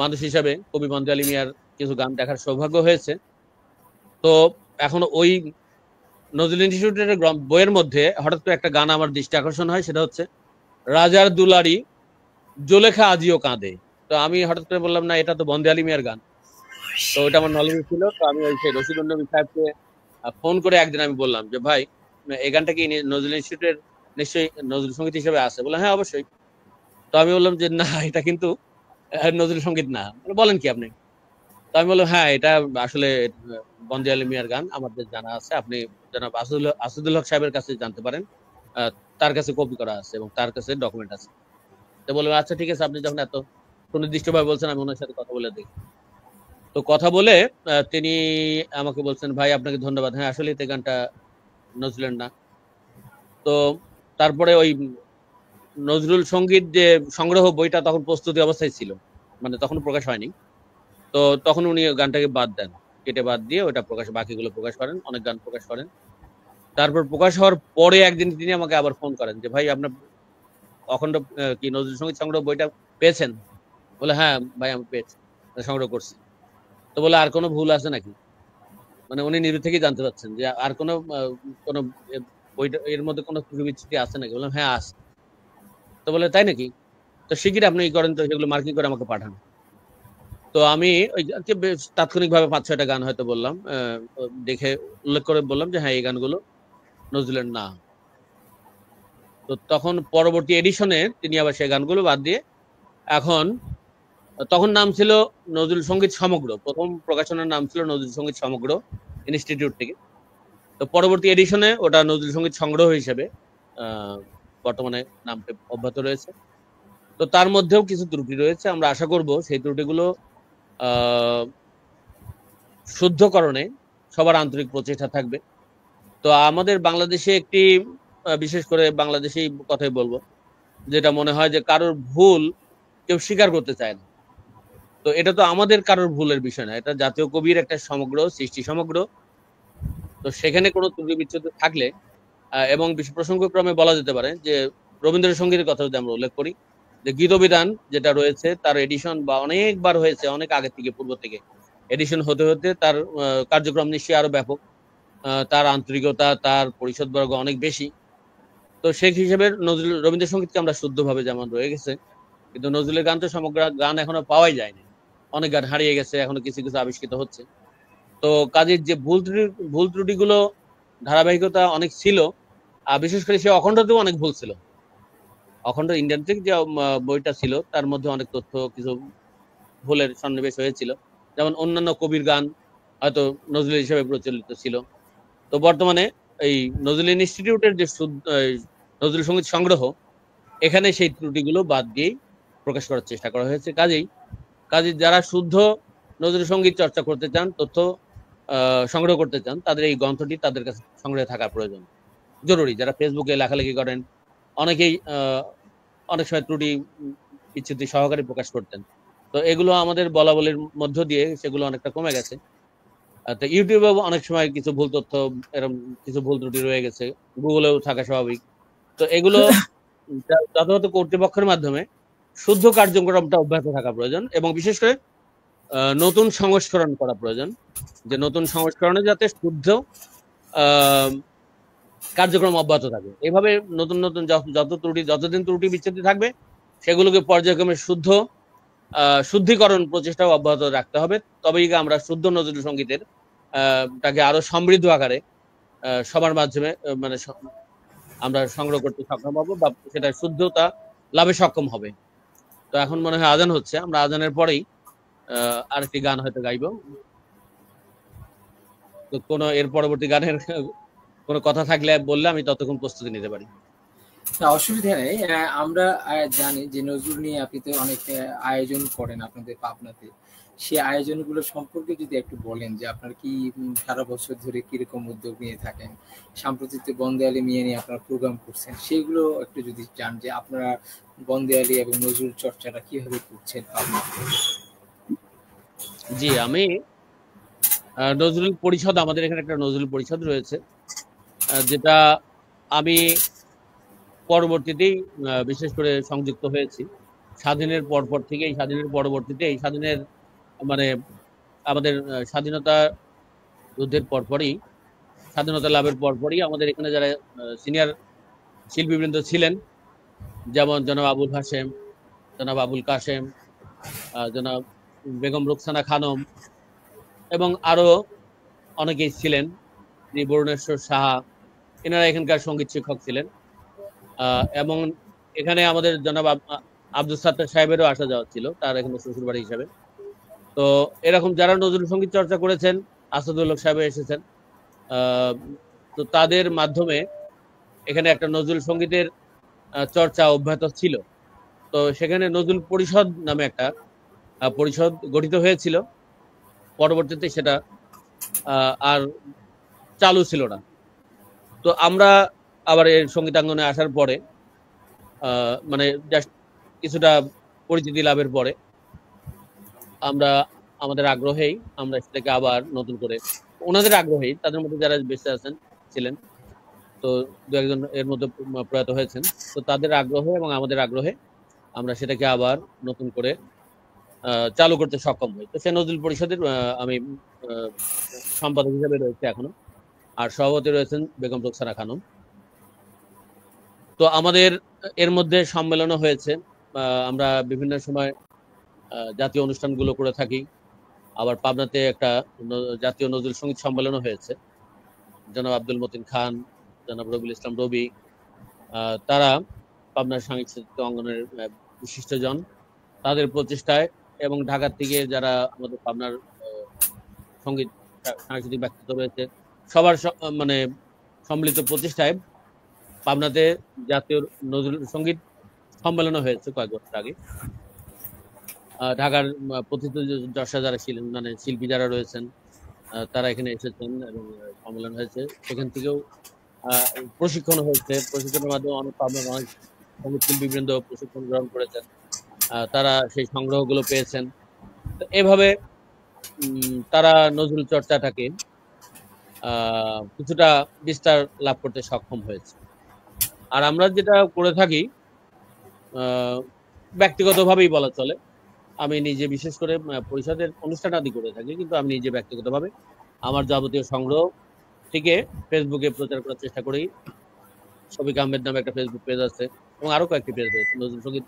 মানুষ হিসাবে কবি মন্ত্রী আলী মিয়ার কিছু গান দেখার সৌভাগ্য হয়েছে, তো এখন ওই নজরুল ইনস্টিটিউটের বইয়ের মধ্যে হঠাৎ করে একটা গান আমার দৃষ্টি আকর্ষণ হয়, সেটা হচ্ছে রাজার দুলারি জোলেখা আজিও কাঁদে। তো আমি হঠাৎ করে বললাম, না এটা তো বন্দে আলী মিয়ার গান। তো ওইটা আমার নলেজে ছিল। তো আমি ওই সেই রশিদুল নবী সাহেবকে ফোন করে একদিন আমি বললাম যে ভাই, এই গানটা কি নজরুল ইনস্টিটিউটের নিশ্চয়ই নজরুল সঙ্গীত হিসেবে আছে? বলে হ্যাঁ অবশ্যই। তো আমি বললাম যে না, এটা কিন্তু নজরুল সঙ্গীত না। বলেন কি আপনি? তো আমি বললাম হ্যাঁ, এটা আসলে বন্দে আলী মিয়ার গান, আমাদের জানা আছে। আপনি জনাব আসাদুল হক সাহেবের কাছে জানতে পারেন, তার কাছে কপি করা আছে এবং তার কাছে ডকুমেন্ট আছে। তো বললাম আচ্ছা ঠিক আছে, আপনি যখন এত সুনির্দিষ্টভাবে বলছেন আমি ওনার সাথে কথা বলে দেখি। তো কথা বলে তিনি আমাকে বলছেন, ভাই আপনাকে ধন্যবাদ, হ্যাঁ আসলে এই গানটা নজরুলের না। তো তারপরে ওই নজরুল সঙ্গীত যে সংগ্রহ বইটা তখন প্রস্তুতি অবস্থায় ছিল, মানে তখন প্রকাশ হয়নি। তো তখন উনি গানটাকে বাদ দেন, কেটে বাদ দিয়ে ওটা বাকিগুলো প্রকাশ করেন, অনেক গান প্রকাশ করেন। তারপর প্রকাশ হওয়ার পরে একদিন তিনি আমাকে আবার ফোন করেন যে ভাই আপনার অখণ্ড কি নজরুল সঙ্গীত সংগ্রহ বইটা পেয়েছেন? বলে হ্যাঁ ভাই আমি পেয়েছি, সংগ্রহ করছি। তো বলে আর কোনো ভুল আছে নাকি? মানে উনি নিজে থেকেই জানতে চাচ্ছেন যে আর কোনো কোনো বইটা এর মধ্যে কোনো ত্রুটি বিচ্যুতি আছে নাকি? বললাম হ্যাঁ আছে। তো বলে তাই নাকি? তো শিগগিরই আপনি ই করেন, তো সেগুলো মার্কিং করে আমাকে পাঠান। তো আমি ওই তাৎক্ষণিকভাবে 5-6টা গান হয়তো বললাম, দেখে উল্লেখ করে বললাম যে হ্যাঁ এই গানগুলো নজরুলের না। তো তখন পরবর্তী এডিশনে তিনি আবার সেই গানগুলো বাদ দিয়ে এখন, তখন নাম ছিল নজরুল সঙ্গীত সমগ্র, প্রথম প্রকাশনার নাম ছিল নজরুল সঙ্গীত সমগ্র ইনস্টিটিউট থেকে। তো পরবর্তী এডিশনে ওটা নজরুল সঙ্গীত সংগ্রহ হিসেবে বর্তমানে নামটি অব্যাহত রয়েছে। তো তার মধ্যেও কিছু ত্রুটি রয়েছে, আমরা আশা করব সেই ত্রুটিগুলো শুদ্ধকরণে সবার আন্তরিক প্রচেষ্টা থাকবে। তো আমাদের বাংলাদেশে একটি বিশেষ করে বাংলাদেশেই কথাই বলবো, যেটা মনে হয় যে কারোর ভুল কেউ স্বীকার করতে চায় না। তো এটা তো আমাদের কারোর ভুলের বিষয় না, এটা জাতীয় কবির একটা সমগ্র সৃষ্টি সমগ্র। তো সেখানে কোনো ত্রুটি বিচ্যুতি থাকলে এবং প্রসঙ্গক্রমে বলা যেতে পারে যে রবীন্দ্রসঙ্গীতের কথা যদি আমরা উল্লেখ করি, যে গীতবিধান যেটা রয়েছে তার এডিশন বা অনেকবার হয়েছে, অনেক আগে থেকে পূর্ব থেকে এডিশন হতে হতে তার কার্যক্রম নিশ্চয়ই আরো ব্যাপক, তার আন্তরিকতা, তার পরিষদবর্গ অনেক বেশি। তো সেই হিসেবে রবীন্দ্রসঙ্গীতকে আমরা শুদ্ধভাবে যেমন রয়ে গেছে, কিন্তু নজরুলের গান তো সমগ্র গান এখনো পাওয়াই যায়নি, অনেক গান হারিয়ে গেছে, এখনো কিছু কিছু আবিষ্কৃত হচ্ছে। তো কাজের যে ভুল ত্রুটিগুলো ধারাবাহিকতা অনেক ছিল, বিশেষ করে সে অখণ্ডতেও অনেক ভুল ছিল। অখণ্ড ইন্ডিয়ান থেকে যে বইটা ছিল তার মধ্যে অনেক তথ্য কিছু ভুলের সন্নিবেশ হয়েছিল, যেমন অন্যান্য কবির গান হয়তো নজরুল হিসেবে প্রচলিত ছিল। তো বর্তমানে এই নজরুল ইনস্টিটিউটের যে নজরুল সঙ্গীত সংগ্রহ, এখানে সেই ত্রুটিগুলো বাদ দিয়েই প্রকাশ করার চেষ্টা করা হয়েছে। কাজেই যারা শুদ্ধ নজরুল সঙ্গীত চর্চা করতে চান, তথ্য সংগ্রহ করতে চান, তাদের এই গ্রন্থটি তাদের কাছে সংগ্রহে থাকা প্রয়োজন, জরুরি। যারা ফেসবুকে লেখালেখি করেন, অনেকেই অনেক সময় ত্রুটি বিচ্যুতি সহকারে প্রকাশ করতেন। তো এগুলো আমাদের বলা বলির মধ্য দিয়ে সেগুলো অনেকটা কমে গেছে। তো ইউটিউবেও অনেক সময় কিছু ভুল তথ্য, এরকম কিছু ভুল ত্রুটি রয়ে গেছে, গুগলেও থাকা স্বাভাবিক। তো এগুলো যথাযথ কর্তৃপক্ষের মাধ্যমে শুদ্ধ কার্যক্রমটা অব্যাহত থাকা প্রয়োজন এবং বিশেষ করে নতুন সংস্করণ করা প্রয়োজন, যে নতুন সংস্করণে যাতে শুদ্ধ কার্যক্রম অব্যাহত থাকে। এভাবে নতুন নতুন যতদিন ত্রুটি বিচ্ছুতি থাকবে, সেগুলোকে পর্যায়ক্রমে শুদ্ধিকরণ প্রচেষ্টাও অব্যাহত রাখতে হবে। তবেই আমরা শুদ্ধ নজরুল সঙ্গীতের তাকে আরো সমৃদ্ধ আকারে সবার মাধ্যমে মানে আমরা সংগ্রহ করতে সক্ষম হবো বা সেটা শুদ্ধতা লাভে সক্ষম হবে। তো এখন মনে হয় আজান হচ্ছে, আমরা আজানের পরেই আরেকটি গান হয়তো গাইবো। তো কোনো এর পরবর্তী গানের কোনো কথা থাকলে বললে আমি ততক্ষণ প্রস্তুতি নিতে পারি। না, অসুবিধা নেই। আমরা জানি যে নজরুল নিয়ে আপনি তো অনেক আয়োজন করেন আপনাদের পাবনাতে। সেই আয়োজনগুলো সম্পর্কে যদি একটু বলেন যে আপনার কি সারা বছর ধরে কিরকম উদ্যোগ নিয়ে থাকেন, সাম্প্রতিক বন্দে আলী মিয়া নিয়ে আপনারা প্রোগ্রাম করছেন, সেগুলো একটু যদি জান যে আপনারা বন্দে আলী এবং নজরুল চর্চাটা কিভাবে করছেন পাবনাতে। জি, আমি নজরুল পরিষদ, আমাদের এখানে একটা নজরুল পরিষদ রয়েছে, যেটা আমি পরবর্তীতেই বিশেষ করে সংযুক্ত হয়েছি। স্বাধীনের পরপর থেকে, এই স্বাধীনের পরবর্তীতে, এই স্বাধীনের মানে আমাদের স্বাধীনতা যুদ্ধের পরপরই স্বাধীনতা লাভের পরপরই আমাদের এখানে যারা সিনিয়র শিল্পীবৃন্দ ছিলেন, যেমন জনাব আবুল হাশেম, জনাব আবুল কাশেম, জনাব বেগম রুকসানা খানম এবং আরো অনেকেই ছিলেন, শ্রী বরুণেশ্বর সাহা, এনারা এখানকার সঙ্গীত শিক্ষক ছিলেন। এবং এখানে আমাদের জনাব আব্দুল সাত্তার সাহেবেরও আসা যাওয়া ছিল, তার এখানে শ্বশুর বাড়ি হিসাবে। তো এরকম যারা নজরুল সঙ্গীত চর্চা করেছেন, আসাদুল হক সাহেব এসেছেন, তো তাদের মাধ্যমে এখানে একটা নজরুল সঙ্গীতের চর্চা অব্যাহত ছিল। তো সেখানে নজরুল পরিষদ নামে একটা পরিষদ গঠিত হয়েছিল, পরবর্তীতে সেটা আর চালু ছিল না। তো আমরা আবার এর সঙ্গীতাঙ্গনে আসার পরে মানে জাস্ট কিছুটা পরিচিতি লাভের পরে আমরা আমাদের আগ্রহেই আমরা সেটাকে আবার নতুন করে, ওনাদের আগ্রহেই, তাদের মধ্যে যারা বেঁচে আছেন ছিলেন, তো দু একজন এর মধ্যে প্রয়াত হয়েছেন, তো তাদের আগ্রহ এবং আমাদের আগ্রহে আমরা সেটাকে আবার নতুন করে চালু করতে সক্ষম হই। তো সে নজরুল পরিষদের আমি সম্পাদক হিসেবে রয়েছে এখনো, আর সভাপতি রয়েছেন বেগম রুকসানা খানম। তো আমাদের এর মধ্যে সম্মেলনও হয়েছে, আমরা বিভিন্ন সময় জাতীয় অনুষ্ঠানগুলো করে থাকি। আবার পাবনাতে একটা জাতীয় নজরুল সঙ্গীত সম্মেলনও হয়েছে, জনাব আব্দুল মতিন খান, জনাব রবিউল ইসলাম রবি, তারা পাবনার সাংস্কৃতিক অঙ্গনের বিশিষ্টজন, তাদের প্রচেষ্টায় এবং ঢাকার থেকে যারা আমাদের পাবনার সঙ্গীত সাংস্কৃতিক ব্যক্তিত্ব রয়েছে, সবার মানে সম্মিলিত প্রচেষ্টায় পাবনাতে জাতীয় নজরুল সঙ্গীত সম্মেলনও হয়েছে কয়েক বছর আগে। ঢাকার প্রথিতযশা যারা ছিলেন, মানে শিল্পী যারা রয়েছেন, তারা এখানে এসেছেন এবং সম্মেলন হয়েছে। সেখান থেকেও প্রশিক্ষণ হয়েছে, প্রশিক্ষণের মাধ্যমে অনেক পাবনার অনেক সঙ্গীত শিল্পীবৃন্দ প্রশিক্ষণ গ্রহণ করেছেন, তারা সেই সংগ্রহগুলো পেয়েছেন। এভাবে তারা নজরুল চর্চাটাকে কিছুটা বিস্তার লাভ করতে সক্ষম হয়েছে। আর আমরা যেটা করে থাকি ব্যক্তিগতভাবেই বলা চলে, আমি নিজে বিশেষ করে পরিষদের অনুষ্ঠান আদি করে থাকি, কিন্তু আমি নিজে ব্যক্তিগতভাবে আমার যাবতীয় সংগ্রহ থেকে ফেসবুকে প্রচার করার চেষ্টা করি। শফিক আহমেদ নামে একটা ফেসবুক পেজ আছে এবং আরো কয়েকটি পেজ রয়েছে, নজরুল সঙ্গীত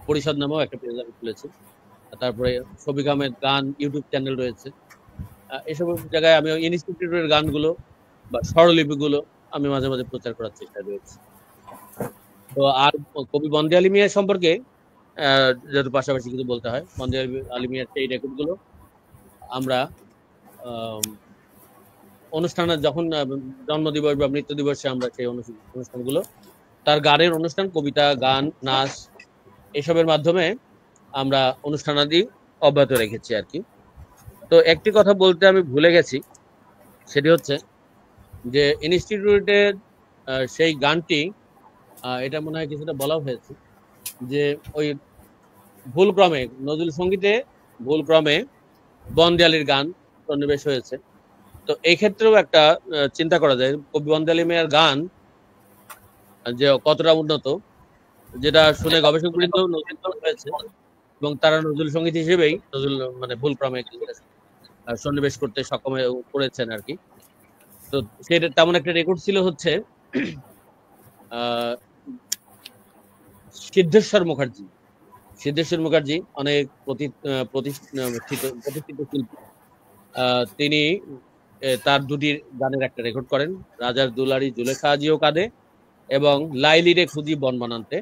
পরিষদ নামেও একটা পেজ আমি খুলেছি। তারপরে শফিক আহমেদ গান ইউটিউব চ্যানেল রয়েছে। এসব জায়গায় আমি ইনস্টিটিউটের গানগুলো বা স্বরলিপিগুলো আমি মাঝে মাঝে প্রচার করার চেষ্টা রয়েছে। তো আর কবি বন্দে আলী মিয়া সম্পর্কে যেহেতু পাশাপাশি কিছু বলতে হয়, বন্দে আলী মিয়ার সেই রেকর্ডগুলো আমরা অনুষ্ঠানে যখন জন্মদিবস বা মৃত্যু দিবসে আমরা সেই অনুষ্ঠানগুলো, তার গানের অনুষ্ঠান, কবিতা, গান, নাচ, এসবের মাধ্যমে আমরা অনুষ্ঠানাদি অব্যাহত রেখেছি আর কি। তো একটি কথা বলতে আমি ভুলে গেছি, সেটি হচ্ছে যে ইনস্টিটিউটের সেই গানটি, এটা মনে হয় কিছুটা বলা হয়েছে যে ওই ভুলক্রমে নজরুল সঙ্গীতে ভুলক্রমে বন্দে আলীর গান সন্নিবেশ হয়েছে। তো এই ক্ষেত্রেও একটা চিন্তা করা যায়, কবি বন্দে আলী মিয়ার গান যে কতটা উন্নত, যেটা শুনে গবেষক বৃন্দ হয়েছে এবং তারা নজরুল সঙ্গীত হিসেবেই নজরুল মানে ভুলক্রমে সন্নিবেশ করতে সক্ষম করেছেন আর কি। তো সেটা তেমন একটা রেকর্ড ছিল হচ্ছে সিদ্ধেশ্বর মুখার্জি অনেক প্রতিষ্ঠিত শিল্পী। তিনি তার দুটি গানের একটা রেকর্ড করেন, রাজার দুলারি জুলেখা আজিও কাঁদে এবং লাইলি রে খুঁজি বন বনান্তে।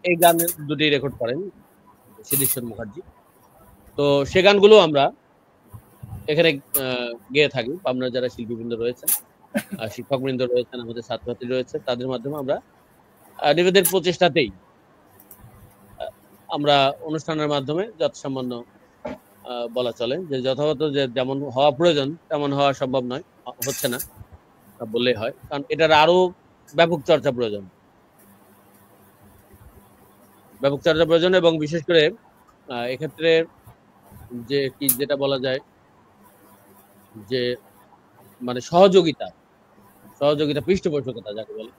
এই গানের দুটি রেকর্ড করেন সিদ্ধেশ্বর মুখার্জি। তো সে গানগুলো আমরা এখানে গেয়ে থাকি। পাবনার যারা শিল্পীবৃন্দ রয়েছেন, শিক্ষকবৃন্দ রয়েছেন, আমাদের ছাত্রছাত্রী রয়েছে, তাদের মাধ্যমে আমরা নিজেদের প্রচেষ্টাতেই আমরা অনুষ্ঠানের মাধ্যমে যথাসামান্য বলা চলে যে যথাযথ যে যেমন হওয়া প্রয়োজন তেমন হওয়া সম্ভব নয়, হচ্ছে না বললেই হয়, কারণ এটার আরো ব্যাপক চর্চা প্রয়োজন এবং বিশেষ করে এক্ষেত্রে যে কি যেটা বলা যায় যে মানে সহযোগিতা পৃষ্ঠপোষকতা যাকে বলে,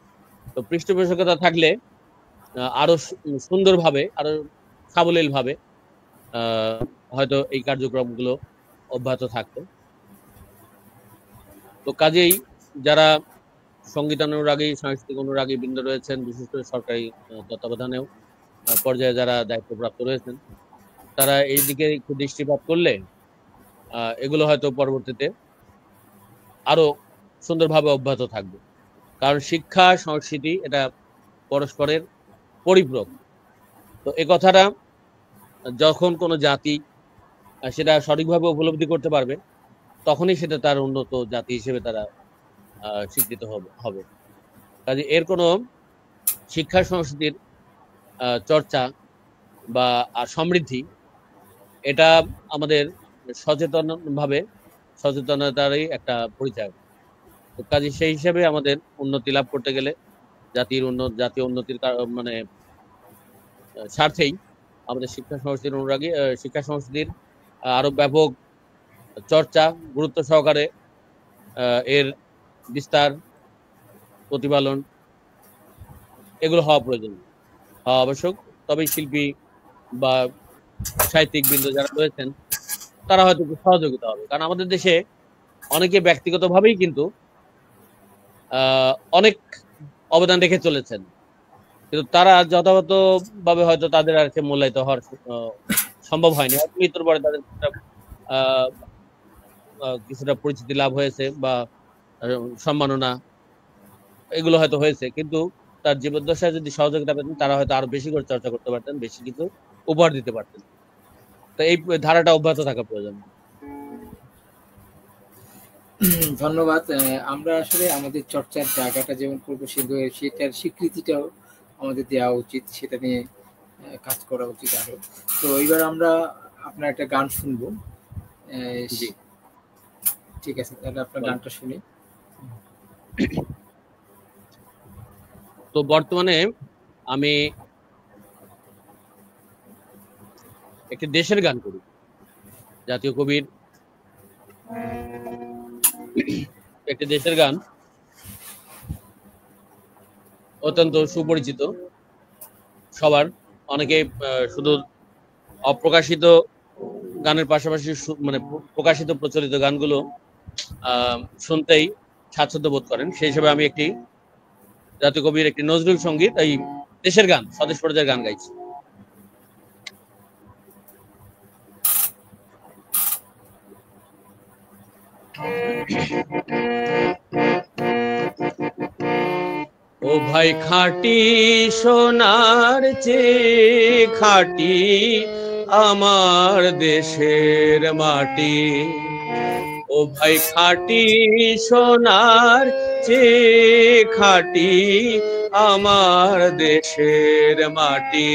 তো পৃষ্ঠপোষকতা থাকলে আরো সুন্দরভাবে, আরো সাবলীল ভাবে হয়তো এই কার্যক্রমগুলো অব্যাহত থাকতো। তো কাজেই যারা সঙ্গীতানুরাগী, সাংস্কৃতিক অনুরাগী বৃন্দ রয়েছেন, বিশেষ করে সরকারি তত্ত্বাবধানেও পর্যায়ে যারা দায়িত্বপ্রাপ্ত রয়েছেন, তারা এই দিকে একটু দৃষ্টিপাত করলে এগুলো হয়তো পরবর্তীতে আরো সুন্দরভাবে অব্যাহত থাকবে। কারণ শিক্ষা সংস্কৃতি এটা পরস্পরের পরিপূরক। তো এই কথাটা যখন কোনো জাতি সেটা সঠিকভাবে উপলব্ধি করতে পারবে, তখনই সেটা তার উন্নত জাতি হিসেবে তারা স্বীকৃত হবে। কাজে এর কোনো শিক্ষা সংস্কৃতির চর্চা বা সমৃদ্ধি, এটা আমাদের সচেতনতারই একটা পরিচয়। তো কাজে সেই হিসেবে আমাদের উন্নতি লাভ করতে গেলে জাতীয় উন্নতির মানে স্বার্থেই আমাদের শিক্ষা সংস্কৃতির আরো ব্যাপক চর্চা, গুরুত্ব সহকারে এর বিস্তার, প্রতিপালন, এগুলো হওয়া প্রয়োজন, হওয়া আবশ্যক। তবেই শিল্পী বা সাহিত্যিক বৃন্দ যারা রয়েছেন তারা হয়তো সহযোগিতা হবে। কারণ আমাদের দেশে অনেকে ব্যক্তিগতভাবেই কিন্তু অনেক অবদান রেখে চলেছেন, কিন্তু তারা যথাযথ ভাবে হয়তো তাদের আর কি মূল্যায়িত হওয়ার সম্ভব হয়নি। মৃত্যুর পরে তাদের কিছুটা পরিচিতি লাভ হয়েছে বা সম্মাননা এগুলো হয়তো হয়েছে, কিন্তু তার জীবদ্দশায় যদি সহযোগিতা পেতেন তারা হয়তো আরো বেশি করে চর্চা করতে পারতেন, বেশি কিছু উপহার দিতে পারতেন। তো এই ধারাটা অব্যাহত থাকা প্রয়োজন। ধন্যবাদ। আমরা আসলে আমাদের চর্চার জায়গাটা যেমন পূর্ব সিন্ধু, সেটার স্বীকৃতিটাও আমাদের দেওয়া উচিত, সেটা নিয়ে কাজ করা উচিত আরো। তো এইবার আমরা আপনার একটা গান শুনবো। ঠিক আছে, তাহলে আপনার গানটা শুনি। তো বর্তমানে আমি একটি দেশের গান করি, জাতীয় কবির একটি দেশের গান, অত্যন্ত সুপরিচিত সবার। অনেকে শুধু অপ্রকাশিত গানের পাশাপাশি মানে প্রকাশিত প্রচলিত গানগুলো শুনতেই স্বাচ্ছন্দ্য বোধ করেন। সেই হিসেবে আমি একটি জাতীয় কবির একটি নজরুল সঙ্গীত, এই দেশের গান, স্বদেশ পর্যায়ের গান গাইছি। ও ভাই খাঁটি সোনার চেয়ে খাঁটি আমার দেশের মাটি, ও ভাই খাঁটি সোনার চেয়ে খাঁটি আমার দেশের মাটি।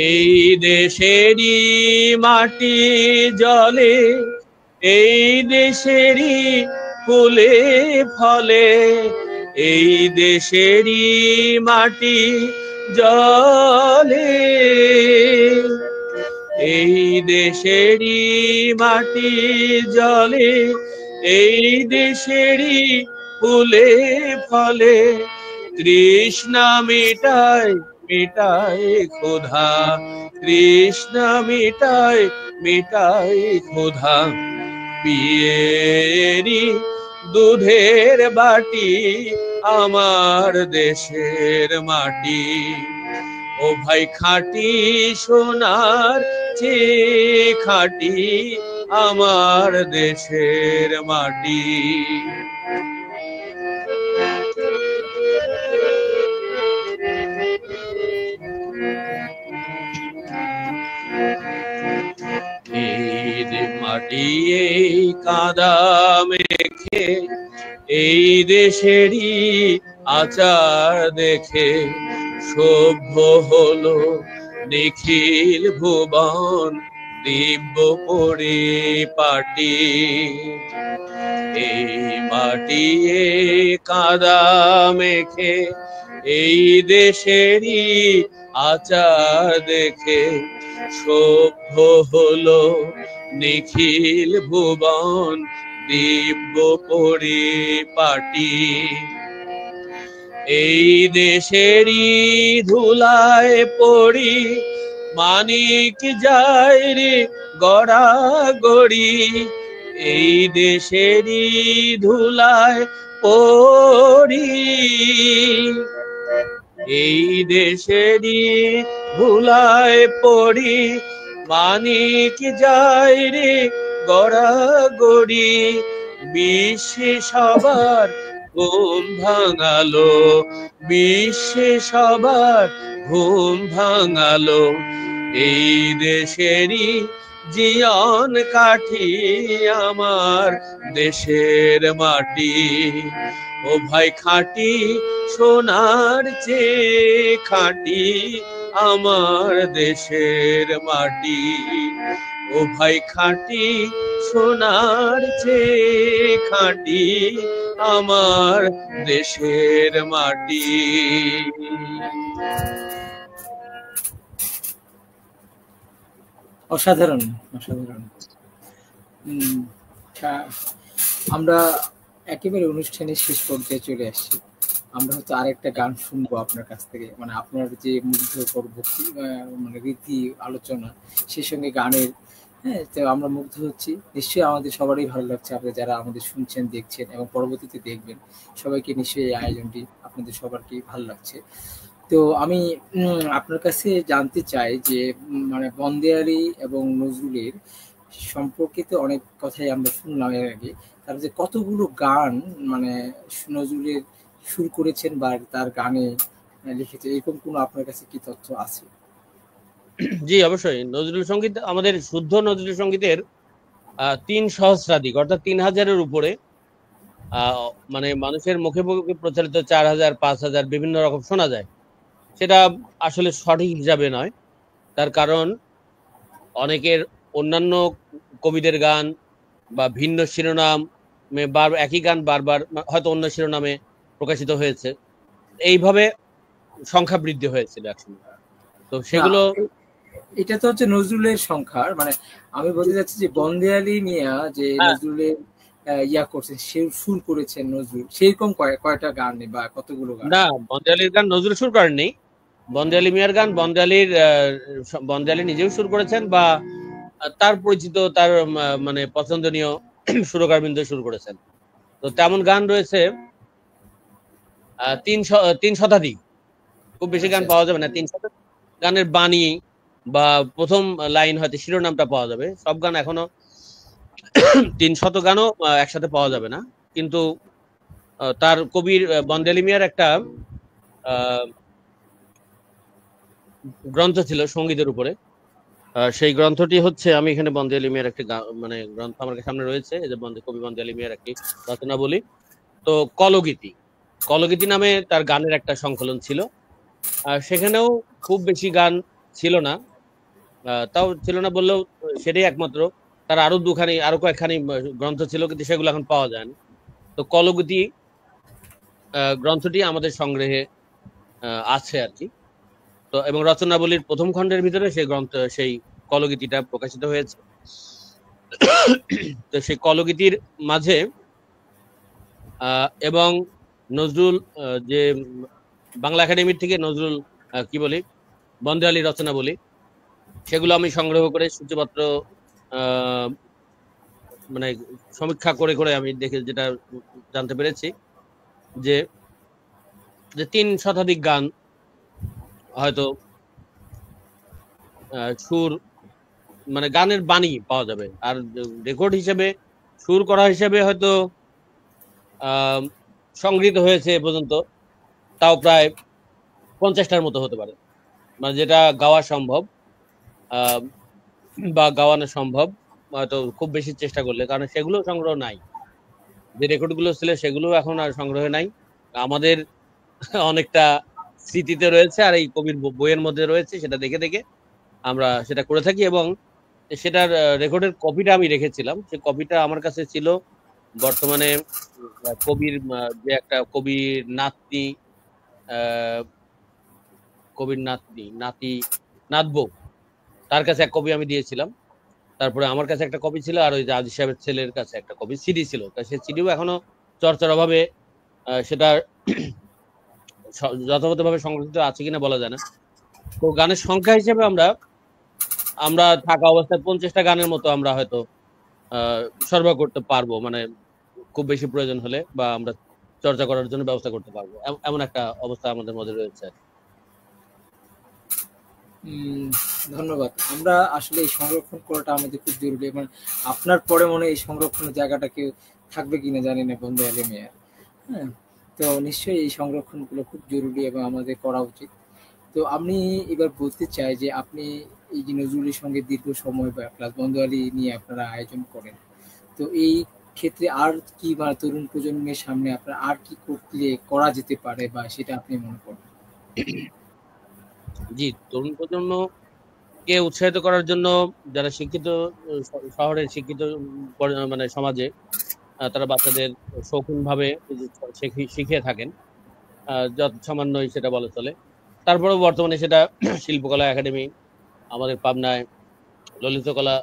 এই দেশেরই মাটি জলে, এই দেশেরই ফুলে ফলে, এই দেশেরই মাটি জলে, এই দেশেরই মাটি জলে, এই দেশেরই ফুলে ফলে, তৃষ্ণা মিটায় মিটায় ক্ষুধা, তৃষ্ণা মিটায় মিটায় ক্ষুধা, পিয়েরি দুধের বাটি আমার দেশের মাটি। ও ভাই খাঁটি সোনার চেয়ে খাঁটি আমার দেশের মাটি। মাটি এই কাদা মেখে, এই দেশেরই আচার দেখে, সভ্য হলো নিখিল ভুবন দিব্য পরিপাটি। এই মাটি এই কাদা মেখে, এই দেশেরই আচার দেখে, সভ্য হলো নিখিল ভুবন দিব্য পরিপাটি। এই দেশেরই ধুলায় পড়ি মানিক যায় রে গড়া গড়ি, এই দেশেরই ধুলায় পড়ি, এই দেশেরই ধুলায় পড়ি মানিক যায় রে গড়া গড়ি, বিশ্বে সবার ঘুম ভাঙালো, বিশ্বে সবার ঘুম ভাঙালো, এই দেশেরই জীবন কাঠি আমার দেশের মাটি। ও ভাই খাঁটি সোনার চেয়ে খাঁটি আমার দেশের মাটি, ও ভাই খাঁটি সোনার চেয়ে খাঁটি আমার দেশের মাটি। অসাধারণ, অসাধারণ। আমরা একেবারে অনুষ্ঠানের শেষ পর্যায়ে চলে আসছি। আমরা হয়তো আরেকটা গান শুনবো আপনার কাছ থেকে, মানে আপনার যে মুগ্ধকর ভক্তি মানে রীতি আলোচনা, সেই সঙ্গে গানের, হ্যাঁ, তো আমরা মুগ্ধ হচ্ছি। নিশ্চয়ই আমাদের সবারই ভালো লাগছে, আপনারা যারা আমাদের শুনছেন, দেখছেন এবং পরবর্তীতে দেখবেন, সবাইকে নিশ্চয়ই এই আয়োজনটি আপনাদের সবারকে ভালো লাগছে। তো আমি আপনার কাছে জানতে চাই যে মানে বন্দেয়ারি এবং নজরুলের সম্পর্কিত অনেক কথাই আমরা শুনলাম এর আগে। তার যে কতগুলো গান মানে নজরুলের সুর করেছেন বা তার গানে লিখেছে, এরকম কোনো আপনার কাছে কি তথ্য আছে? জি অবশ্যই, নজরুল সঙ্গীত আমাদের শুদ্ধ নজরুল সঙ্গীতের ৩ সহস্রাধিক অর্থাৎ ৩,০০০-এর উপরে, মানে মানুষের মুখে মুখে প্রচারিত ৪,০০০, ৫,০০০ বিভিন্ন রকম শোনা যায়। সেটা আসলে সঠিক হিসাবে নয়, তার কারণ অনেকের অন্যান্য কবিদের গান বা ভিন্ন শিরোনাম একই গান বারবার হয়তো অন্য শিরোনামে প্রকাশিত হয়েছে, এইভাবে সংখ্যা বৃদ্ধি হয়েছিল একসময়। তো সেগুলো এটা তো হচ্ছে নজরুলের সংখ্যা, মানে আমি বলতে চাচ্ছি যে বন্দেয়ালি মিয়া যে নজরুলের ইয়া করছেন, সে সুর করেছেন নজরুল, সেরকম কয়টা গান বা কতগুলো গান? না, বন্দেয়ালির গান নজরুল সুর করেননি। বন্দেয়ালি মিয়ার গান বন্দেয়ালি নিজেও সুর করেছেন বা তার পরিচিত তার মানে পছন্দনীয় সুরকারবৃন্দ সুর করেছেন। তো তেমন গান রয়েছে ৩ শতাধিক, খুব বেশি গান পাওয়া যাবে না। ৩ শতাধিক গানের বাণী বা প্রথম লাইন হয়তো শিরোনামটা পাওয়া যাবে, সব গান এখনো ৩০০ গানও একসাথে পাওয়া যাবে না। কিন্তু তার কবির বন্দেয়ালি মিয়ার একটা গ্রন্থ ছিল সঙ্গীতের উপরে, সেই গ্রন্থটি হচ্ছে, আমি এখানে বন্দেয়ালি মিয়ার একটি মানে গ্রন্থ আমার সামনে রয়েছে, এই যে কবি বন্দেয়ালি মিয়ার একটি রচনা বলি, তো কলগীতি, কলগীতি নামে তার গানের একটা সংকলন ছিল। সেখানেও খুব বেশি গান ছিল না, তাও ছিল না বললেও সেটাই একমাত্র। তার আরো কয়েকখানি গ্রন্থ ছিল, কিন্তু সেগুলো এখন পাওয়া যায় না। তো কলগীতি গ্রন্থটি আমাদের সংগ্রহে আছে আর কি। তো এবং রচনাবলীর প্রথম খণ্ডের ভিতরে সেই কলগীতিটা প্রকাশিত হয়েছে। তো সেই কলগীতির মাঝে এবং নজরুল যে বাংলা একাডেমির থেকে নজরুল কি বলি বন্দেয়ালি রচনা বলি, সেগুলো আমি সংগ্রহ করে সূচিপত্র মানে সমীক্ষা করে করে আমি দেখে যেটা জানতে পেরেছি যে ৩ শতাধিক গান হয়তো সুর মানে গানের বাণী পাওয়া যাবে, আর রেকর্ড হিসেবে সুর করা হিসেবে হয়তো সংগৃহীত হয়েছে এ পর্যন্ত তাও প্রায় 50টার মতো হতে পারে, মানে যেটা গাওয়া সম্ভব বা গাওয়ানো সম্ভব হয়তো খুব বেশি চেষ্টা করলে, কারণ সেগুলো সংগ্রহ নাই, যে রেকর্ড গুলো ছিল সেগুলো এখন আর সংগ্রহে নাই। আমাদের অনেকটা স্মৃতিতে রয়েছে আর এই কবির বইয়ের মধ্যে রয়েছে, সেটা দেখে দেখে আমরা সেটা করে থাকি। এবং সেটার রেকর্ডের কপিটা আমি রেখেছিলাম, সেই কপিটা আমার কাছে ছিল। বর্তমানে কবির যে একটা কবির নাতবউ, তার কাছে এক কপি আমি দিয়েছিলাম। তারপরে আমার কাছে একটা কপি ছিল, আর ওই যে আজি সাহেবের ছেলের কাছে একটা কপি সিডি ছিল। তা সে সিডিও এখনো চর্চার অভাবে সেটা যথাযথভাবে সংরক্ষিত আছে কিনা বলা যায় না। তো গানের সংখ্যা হিসেবে আমরা আমরা থাকা অবস্থায় 50টা গানের মতো আমরা হয়তো সরবরাহ করতে পারবো, মানে খুব বেশি প্রয়োজন হলে, বা আমরা চর্চা করার জন্য ব্যবস্থা করতে পারবো, এমন একটা অবস্থা আমাদের মধ্যে রয়েছে। ধন্যবাদ। আমরা আসলে এই সংরক্ষণ করাটা আমাদের খুব জরুরি এবং আপনার পরে মনে হয় এই সংরক্ষণের জায়গাটা কেউ থাকবে কিনা জানি না বন্ধু আলী মিয়া। হ্যাঁ, তো নিশ্চয়ই এই সংরক্ষণগুলো খুব জরুরি এবং আমাদের করা উচিত। তো আমি এবার বলতে চাই যে আপনি এই যে নজরুলের সঙ্গে দীর্ঘ সময় বা প্লাস বন্ধু আলী নিয়ে আপনারা আয়োজন করেন, তো এই ক্ষেত্রে আর কি মানে তরুণ প্রজন্মের সামনে আপনার আর কি করলে করা যেতে পারে বা সেটা আপনি মনে করেন? জি, তরুণ প্রজন্মকে উৎসাহিত করার জন্য যারা শিক্ষিত, শহরের শিক্ষিত মানে সমাজে তারা বাচ্চাদের শৌখিনভাবে শিখিয়ে থাকেন, যত সামান্যই সেটা বলা চলে। তারপরেও বর্তমানে সেটা শিল্পকলা একাডেমি, আমাদের পাবনায় ললিতকলা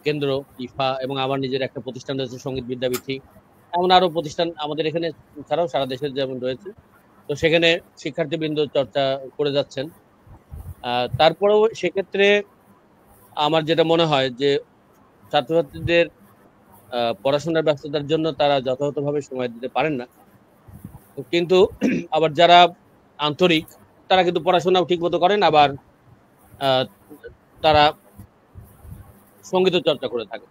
কেন্দ্র, ইফা, এবং আমার নিজের একটা প্রতিষ্ঠান রয়েছে সঙ্গীত বিদ্যাপীঠি, এমন আরো প্রতিষ্ঠান আমাদের এখানে ছাড়াও সারা দেশের যেমন রয়েছে। তো সেখানে শিক্ষার্থীবৃন্দ চর্চা করে যাচ্ছেন। তারপরেও সেক্ষেত্রে আমার যেটা মনে হয় যে ছাত্রছাত্রীদের পড়াশোনার ব্যস্ততার জন্য তারা যথাযথভাবে সময় দিতে পারেন না, কিন্তু আবার যারা আন্তরিক তারা কিন্তু পড়াশোনাও ঠিক মতো করেন, আবার তারা সঙ্গীত চর্চা করে থাকে।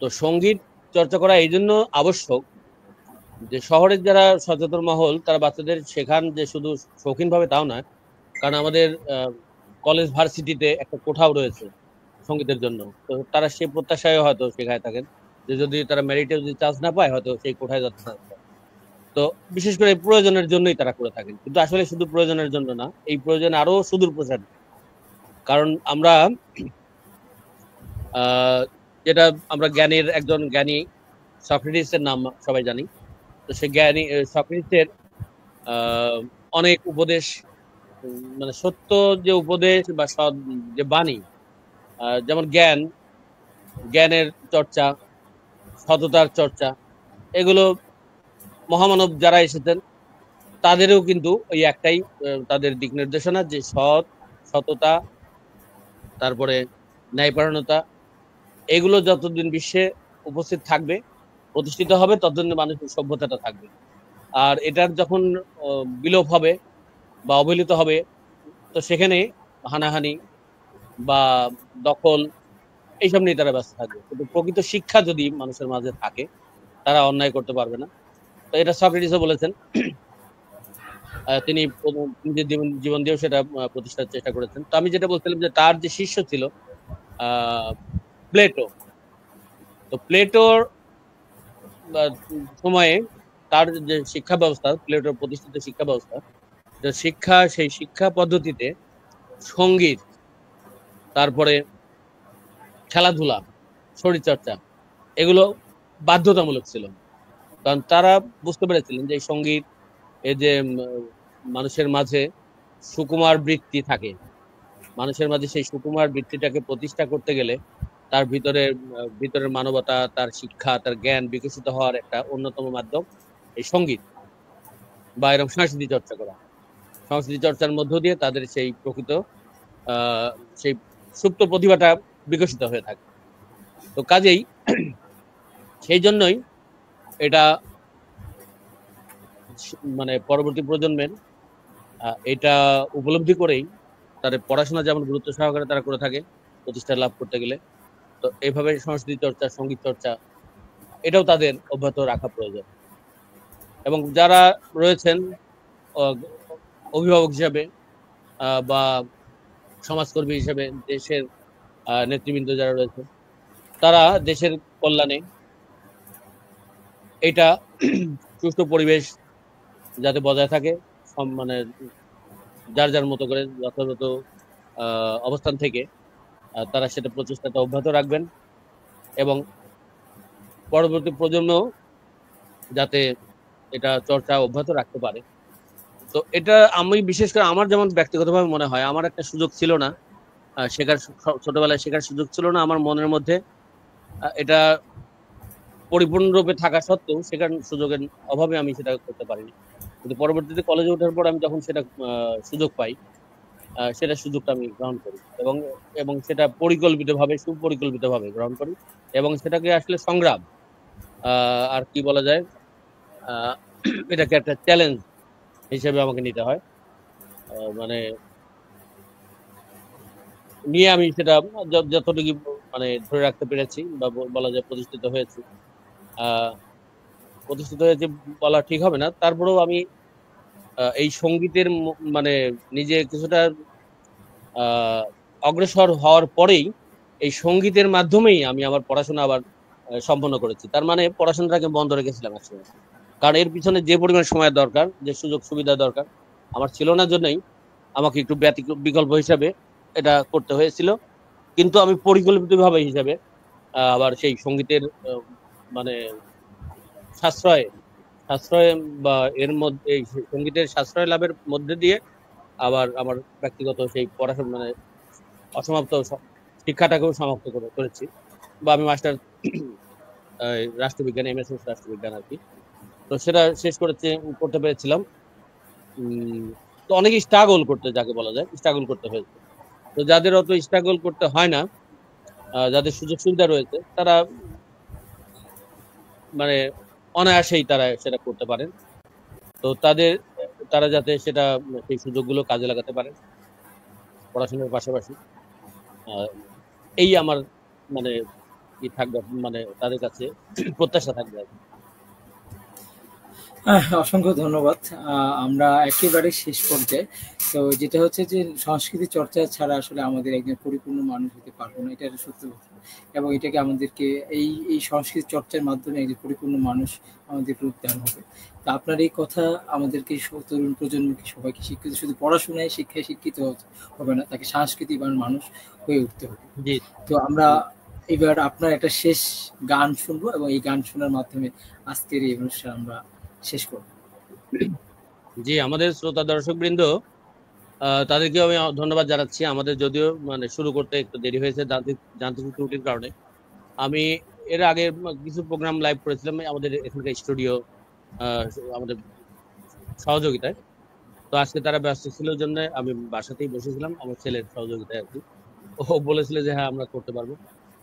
তো সঙ্গীত চর্চা করা এই জন্য আবশ্যক যে শহরের যারা সচেতন মহল তারা বাচ্চাদের শেখান, যে শুধু শৌখিন ভাবে তাও নয়, কারণ আমাদের কলেজ ভার্সিটিতে একটা কোঠাও রয়েছে সঙ্গীতের জন্য। তো তারা সেই প্রত্যাশায় হয়তো শেখায় থাকেন যে যদি তারা মেরিটে যদি চান্স না পায় হয়তো সেই কোঠায় যাতে চান্স পায়। তো বিশেষ করে প্রয়োজনের জন্যই তারা করে থাকেন, কিন্তু আসলে শুধু প্রয়োজনের জন্য না, এই প্রয়োজন আরো সুদূর প্রসারী। কারণ আমরা যেটা আমরা একজন জ্ঞানী সক্রেটিসের নাম সবাই জানি। তো সে জ্ঞানী সক্রেটিসের অনেক উপদেশ, মানে সত্য যে উপদেশ বা যে বাণী, যেমন জ্ঞানের চর্চা, সততার চর্চা, এগুলো মহামানব যারা এসেছেন তাদেরও কিন্তু ওই একটাই তাদের দিক নির্দেশনা, যে সততা, তারপরে ন্যায়পরায়ণতা, এগুলো যতদিন বিশ্বে উপস্থিত থাকবে, প্রতিষ্ঠিত হবে, ততদিন মানুষের সভ্যতাটা থাকবে। আর এটার যখন বিলোপ হবে বা অবহেলিত হবে, তো সেখানে হানাহানি বা দখল এইসব নিয়ে তারা ব্যস্ত থাকবে। কিন্তু প্রকৃত শিক্ষা যদি মানুষের মাঝে থাকে তারা অন্যায় করতে পারবে না। তো এটা সক্রেটিসও বলেছেন। তিনি নিজের জীবন দিয়েও সেটা প্রতিষ্ঠার চেষ্টা করেছেন। তো আমি যেটা বলছিলাম যে তার যে শিষ্য ছিল প্লেটো, তো প্লেটোর সময়ে তার যে শিক্ষা ব্যবস্থা, প্লেটোর প্রতিষ্ঠিত শিক্ষা ব্যবস্থা, সেই শিক্ষা পদ্ধতিতে সঙ্গীত, তারপরে খেলাধুলা, শরীরচর্চা, এগুলো বাধ্যতামূলক ছিল। কারণ তারা বুঝতে পেরেছিলেন যে সঙ্গীত, এই যে মানুষের মাঝে সুকুমার বৃত্তি থাকে, মানুষের মাঝে সেই সুকুমার বৃত্তিটাকে প্রতিষ্ঠা করতে গেলে তার ভিতরের মানবতা, তার শিক্ষা, তার জ্ঞান বিকশিত হওয়ার একটা অন্যতম মাধ্যম এই সঙ্গীত বা এরকম সংস্কৃতি চর্চা করা। সংস্কৃতি চর্চার মধ্য দিয়ে তাদের সেই প্রকৃত সেই সুপ্ত প্রতিভাটা বিকশিত হয়ে থাকে। তো কাজেই সেই জন্যই এটা মানে পরবর্তী প্রজন্মের এটা উপলব্ধি করেই তাদের পড়াশোনা যেমন গুরুত্ব সহকারে তারা করে থাকে প্রতিষ্ঠা লাভ করতে গেলে, তো এইভাবে সংস্কৃতি চর্চা, সঙ্গীত চর্চা, এটাও তাদের অব্যাহত রাখা প্রয়োজন। এবং যারা রয়েছেন অভিভাবক হিসাবে বা সমাজকর্মী হিসেবে, দেশের নেতৃবৃন্দ যারা রয়েছে, তারা দেশের কল্যাণে এটা সুষ্ঠু পরিবেশ যাতে বজায় থাকে, মানে যার যার মতো করে যথাযথ অবস্থান থেকে তারা সেটা প্রচেষ্টাটা অব্যাহত রাখবেন এবং পরবর্তী প্রজন্ম যাতে এটা চর্চা অব্যাহত রাখতে পারে। তো এটা আমি বিশেষ করে আমার যেমন ব্যক্তিগতভাবে মনে হয়, আমার একটা সুযোগ ছিল না ছোটবেলায় শেখার সুযোগ ছিল না আমার মনের মধ্যে, এটা পরিপূর্ণরূপে থাকা সত্ত্বেও শেখার সুযোগের অভাবে আমি সেটা করতে পারিনি। কিন্তু পরবর্তীতে কলেজে ওঠার পর আমি যখন সেটা সুযোগ পাই, সেটা সুযোগটা আমি গ্রহণ করি এবং এবং সেটা পরিকল্পিতভাবে সুপরিকল্পিতভাবে গ্রহণ করি এবং সেটাকে আসলে সংগ্রাম, আর কি বলা যায়, এটাকে একটা চ্যালেঞ্জ হিসেবে আমাকে নিতে হয়। মানে নিয়ে আমি সেটা যতটুকু মানে ধরে রাখতে পেরেছি বা বলা যায় প্রতিষ্ঠিত হয়েছে বলা ঠিক হবে না, তারপরেও আমি এই সঙ্গীতের মানে নিজে কিছুটা অগ্রসর হওয়ার পরেই এই সঙ্গীতের মাধ্যমেই আমি আমার পড়াশোনা আবার সম্পন্ন করেছি। তার মানে পড়াশোনাটাকে বন্ধ রেখেছিলাম একসময়, কারণ এর পিছনে যে পরিমাণ সময় দরকার, যে সুযোগ সুবিধা দরকার আমার ছিল না, জন্যই আমাকে একটু বিকল্প হিসাবে এটা করতে হয়েছিল। কিন্তু আমি পরিকল্পিতভাবে হিসাবে আবার সেই সঙ্গীতের মানে সাশ্রয় বা এর মধ্যে এই সঙ্গীতের সাশ্রয় লাভের মধ্যে দিয়ে আবার আমার ব্যক্তিগত সেই পড়াশোনা মানে অসমাপ্ত শিক্ষাটাকেও সমাপ্ত করেছি, বা আমি মাস্টার রাষ্ট্রবিজ্ঞান, এমএসএস রাষ্ট্রবিজ্ঞান আর কি। তো সেটা শেষ করতে পেরেছিলাম। তো অনেক স্ট্রাগল করতে, যাকে বলা যায় স্ট্রাগল করতে হয়েছে। তো যাদের অত স্ট্রাগল করতে হয় না, যাদের সুযোগ সুবিধা রয়েছে, তারা মানে অনায়াসেই তারা সেটা করতে পারেন। তো তারা যাতে সেটা সেই সুযোগগুলো কাজে লাগাতে পারে পড়াশোনার পাশাপাশি, এই আমার মানে কি থাকবে, মানে তাদের কাছে প্রত্যাশা থাকবে। অসংখ্য ধন্যবাদ। আমরা একেবারে শেষ পর্যায়ে, তো যেটা হচ্ছে যে সংস্কৃতি চর্চা ছাড়া আসলে আমাদের একজন পরিপূর্ণ মানুষ হতে পারবো না, এটা একটা সত্য কথা। এবং এটাকে আমাদেরকে এই সংস্কৃতি চর্চার মাধ্যমে একজন পরিপূর্ণ মানুষ আমাদের রূপ দেওয়া হবে। তা আপনার এই কথা আমাদেরকে তরুণ প্রজন্মকে সবাইকে শিক্ষিত, শুধু পড়াশোনায় শিক্ষায় শিক্ষিত হবে না, তাকে সাংস্কৃতিকবান মানুষ হয়ে উঠতে হবে। তো আমরা এবার আপনার একটা শেষ গান শুনবো এবং এই গান শোনার মাধ্যমে আজকের এই অনুষ্ঠান আমরা শেষ করব। জি, আমাদের শ্রোতা দর্শক বৃন্দ, তাদেরকেও আমি ধন্যবাদ জানাচ্ছি। আমাদের যদিও মানে শুরু করতে একটু দেরি হয়েছে যান্ত্রিক ত্রুটির কারণে। আমি এর আগে কিছু প্রোগ্রাম লাইভ করেছিলাম আমাদের এখানকার স্টুডিও আমাদের সহযোগিতায়। তো আজকে তারা ব্যস্ত ছিল জন্য আমি বাসাতেই বসেছিলাম আমার ছেলের সহযোগিতায় আর কি। ও বলেছিল যে হ্যাঁ আমরা করতে পারবো,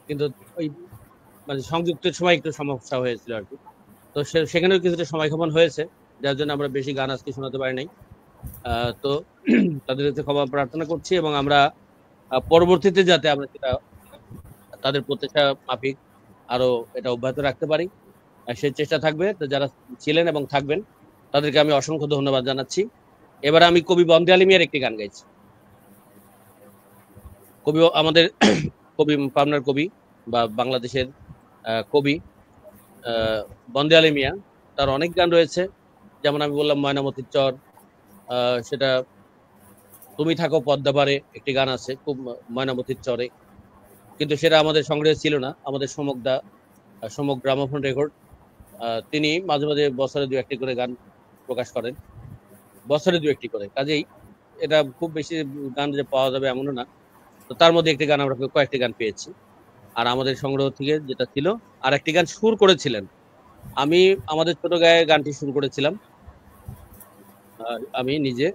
কিন্তু ওই মানে সংযুক্তের সময় একটু সমস্যা হয়েছিল আর কি। তো সেখানেও কিছুটা সময় ক্ষমণ হয়েছে, যার জন্য আমরা বেশি গান আজকে শোনাতে পারি নাই। তো তাদের কাছে ক্ষমা প্রার্থনা করছি এবং আমরা পরবর্তীতে যাতে আমরা সেটা তাদের প্রত্যাশা মাফিক আরো এটা অব্যাহত রাখতে পারি, সেই চেষ্টা থাকবে। তো যারা ছিলেন এবং থাকবেন তাদেরকে আমি অসংখ্য ধন্যবাদ জানাচ্ছি। এবার আমি কবি বন্দে আলী মিয়ার একটি গান গাইছি। কবি আমাদের কবি পাবনার কবি বা বাংলাদেশের কবি বন্দে আলী মিয়া, তার অনেক গান রয়েছে। যেমন আমি বললাম ময়নামতির চর, সেটা তুমি থাকো পদ্মাপারে একটি গান আছে খুব ময়নামতির চরে, কিন্তু সেটা আমাদের সংগ্রহে ছিল না। আমাদের সমক গ্রামোফোন রেকর্ড, তিনি মাঝে মাঝে বছরে দু একটি করে গান প্রকাশ করেন, বছরে দু একটি করে। কাজেই এটা খুব বেশি গান যে পাওয়া যাবে এমনও না। তো তার মধ্যে একটি গান আমরা কয়েকটি গান পেয়েছি। আর আমাদের সংগ্রহ থেকে যেটা ছিল, আর একটি গান সুর করেছিলেন আমি আমাদের ছোট গায়ে গানটি শুরু করেছিলাম আমি নিজে।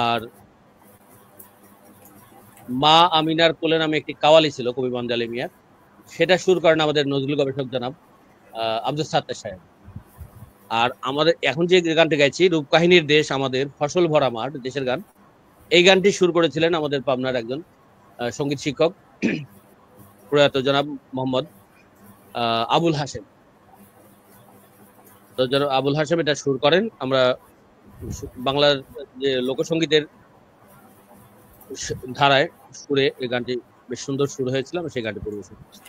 আর মা আমিনার কোলে নামে একটি কাওয়ালি ছিল কবি বন্দে আলী মিয়ার, সেটা সুর করেন আমাদের নজরুল গবেষক জনাব আব্দুল সাত্তার সাহেব। আর আমাদের এখন যে গানটি গাইছি, রূপকাহিনীর দেশ আমাদের ফসল ভরা মাঠ, দেশের গান, এই গানটি সুর করেছিলেন আমাদের পাবনার একজন সঙ্গীত শিক্ষক প্রয়াত জনাব মোহাম্মদ আবুল হাশেম। তো জনাব আবুল হাশেম এটা সুর করেন। আমরা বাংলার যে লোকসঙ্গীতের ধারায় সুরে এই গানটি বেশ সুন্দর সুর হয়েছিল, সেই গানটি পরিবেশন করছি।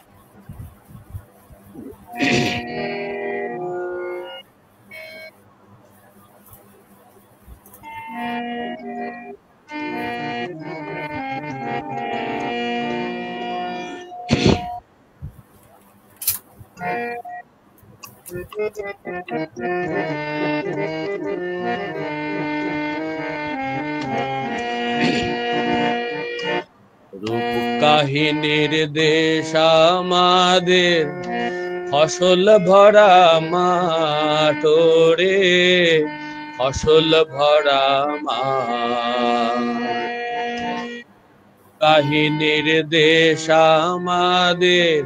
রূপ কাহিনীর দেশ আমাদের ফসল ভরা মাঠ রে, ফসল ভরা মাঠ। কাহিনীর দেশ আমাদের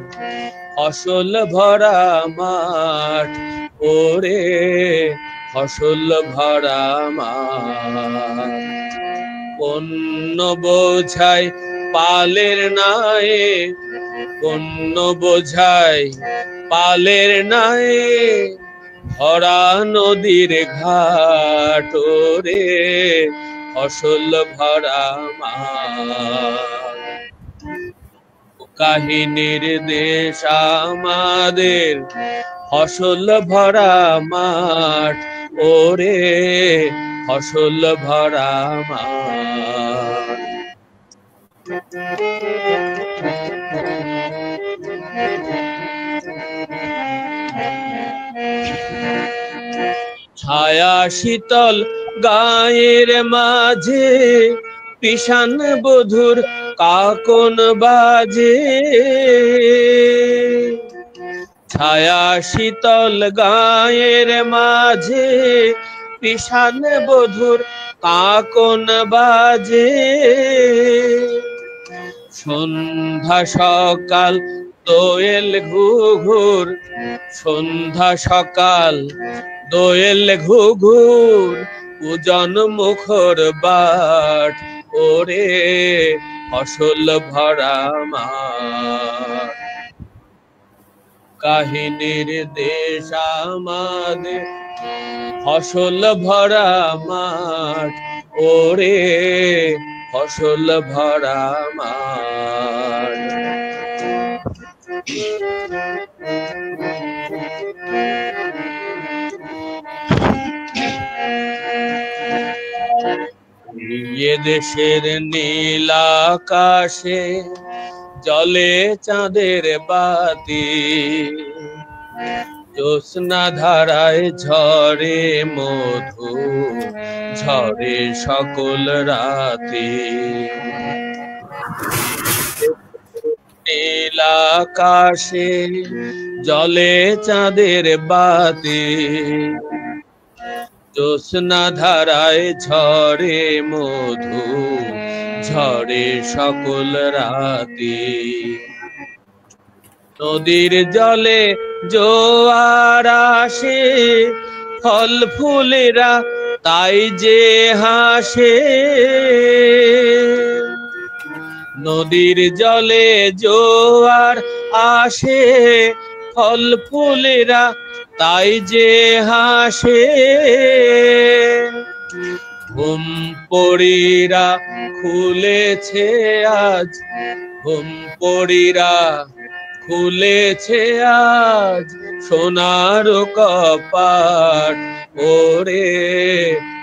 ফসল ভরা মাঠ, ওরে ফসল ভরা মাঠ। পণ্য বোঝাই পালের নায়ে, পণ্য বোঝাই পালের নায়ে, ভরা নদীর ঘাট, ওরে ফসল ভরা মাঠ। কাহিনীর দেশ আমাদের ফসল ভরা মাঠ, ওরে ফসল ভরা মাঠ। ছায়া শীতল গায়ের মাঝে, পিষান বধুর কাকন বাজে। ছায়া শীতল গায়ের মাঝে, পিষান বধুর কাকন বাজে। সন্ধ্যা সকাল দোয়েল ঘুঘুর, সন্ধ্যা সকাল দোয়েল ঘুঘুর, পূজন মুখর বাট, ওরে ফসল ভরা মাঠ। কাহিনীর দেশ আমাদের ফসল ভরা মাঠ, ওরে ফসল ভরা মাঠ। এ দেশের নীল আকাশে জলে চাঁদের বাতি, জ্যোৎস্না ধারায় ঝরে মধু, ঝরে সকল রাতি। নীল আকাশে জলে চাঁদের বাতি, জ্যোৎস্না ধারায় ঝরে মধু, ঝরে সকল রাতি। নদীর জলে জোয়ার আসে, ফল ফুলেরা তাই যে হাসে। নদীর জলে জোয়ার আসে, ফল ফুলেরা তাই যে হাসে। ঘুম পড়িরা খুলেছে আজ, ঘুম পড়িরা খুলেছে আজ, সোনার কপাট, ওরে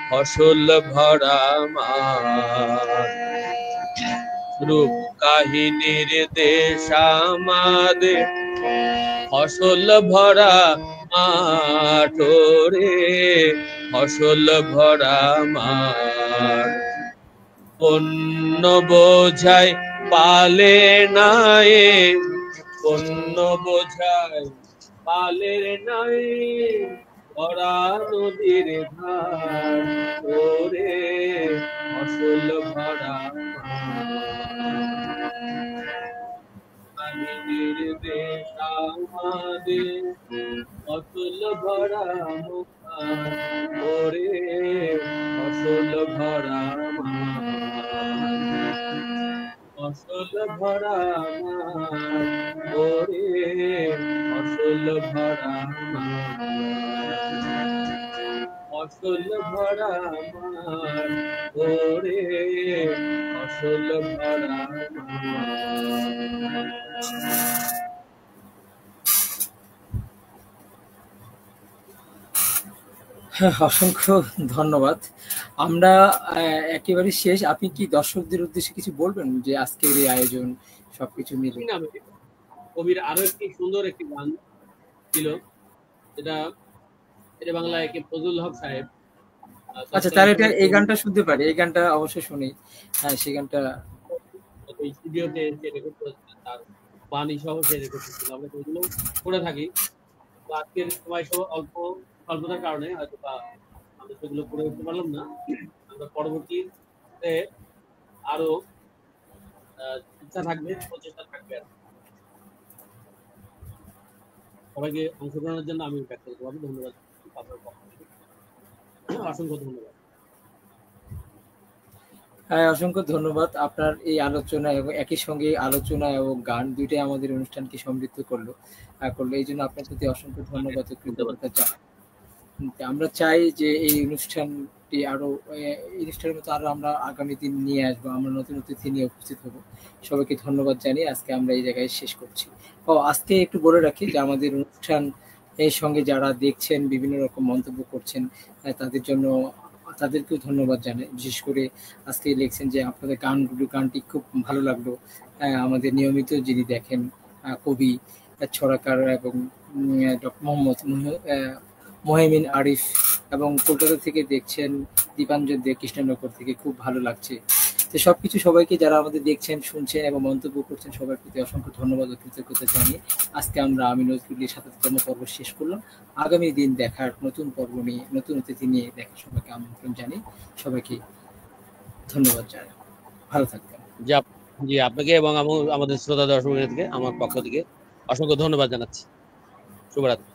ফসল ভরা মাঠ। রূপ কাহিনীর দেশ আমাদের ফসল ভরা মাঠ, ওরে ফসল ভরা মাঠ। পণ্য বোঝাই পালে নায়ে, পণ্য বোঝাই পালের নায়ে, ভরা নদীর ঘাট, ওরে ফসল ভরা কাহিনীর দেশ আমাদের ফসল ভরা মাঠ, ওরে ফসল ভরা মাঠ। ফসল ভরা মাঠ, ওরে ফসল ভরা মাঠ। ফসল ভরা মাঠ, ওরে ফসল ভরা মাঠ। অসংখ্য ধন্যবাদ। আমরা একেবারে শেষ, আপনি কি দর্শকদের উদ্দেশ্যে কিছু বলবেন যে আজকের এই আয়োজন সবকিছু মিলে? কবির আরো একটি সুন্দর একটি গান ছিল, এটা এটা বাংলায় কে ফজলুল হক সাহেব। আচ্ছা, তার এটা এই গানটা শুনতে পারি, এই গানটা অবশ্যই শুনি। হ্যাঁ, সেই গানটা স্টুডিওতে রেকর্ড করেছিলেন, তার বাণী সহ সে রেকর্ড করেছিল। আমরা এগুলো করে থাকি। আজকের সময় সব অল্পতার কারণে হয়তো বা আমরা সেগুলো করে উঠতে পারলাম না। আমরা পরবর্তীতে আরো ইচ্ছা থাকবে, প্রচেষ্টা থাকবে। সবাইকে অংশগ্রহণের জন্য আমি ব্যক্তিগতভাবে ধন্যবাদ, অসংখ্য ধন্যবাদ। হ্যাঁ, অসংখ্য ধন্যবাদ। আপনার এই আলোচনা এবং একই সঙ্গে আলোচনা এবং গান দুইটাই আমাদের অনুষ্ঠানকে সমৃদ্ধ করলো। এই জন্য আপনার প্রতি অসংখ্য ধন্যবাদ ও ধন্যবাদ। কৃতজ্ঞতা জানাই। আমরা চাই যে এই অনুষ্ঠানটি আরো এই অনুষ্ঠানের মতো আরো আমরা আগামী দিন নিয়ে আসবো। আমরা নতুন অতিথি নিয়ে উপস্থিত হব। সবাইকে ধন্যবাদ জানিয়ে আজকে আমরা এই জায়গায় শেষ করছি। আজকে একটু বলে রাখি যে আমাদের অনুষ্ঠান এর সঙ্গে যারা দেখছেন, বিভিন্ন রকম মন্তব্য করছেন, তাদের জন্য তাদেরকেও ধন্যবাদ জানাই। বিশেষ করে আজকে লিখছেন যে আপনাদের গানটি খুব ভালো লাগলো। আমাদের নিয়মিত যিনি দেখেন কবি, ছড়াকার এবং মোহাম্মদ মোহাইমিন আরিফ, এবং কলকাতা থেকে দেখছেন দীপাঞ্জন দে কৃষ্ণনগর থেকে, খুব ভালো লাগছে। তো সবকিছু সবাইকে যারা আমাদের দেখছেন, শুনছেন এবং মন্তব্য করছেন সবার প্রতি অসংখ্য ধন্যবাদ ও কৃতজ্ঞতা জানিয়ে আজকে আমি নজরুলের ৭৭তম পর্ব শেষ করলাম। আগামী দিন দেখার নতুন পর্ব নিয়ে, নতুন অতিথি নিয়ে দেখার সবাইকে আমন্ত্রণ জানিয়ে সবাইকে ধন্যবাদ জানাই। ভালো থাকবেন। জি, আপনাকে এবং আমাদের শ্রোতা দর্শকদের থেকে আমার পক্ষ থেকে অসংখ্য ধন্যবাদ জানাচ্ছি। শুভরাত্রি।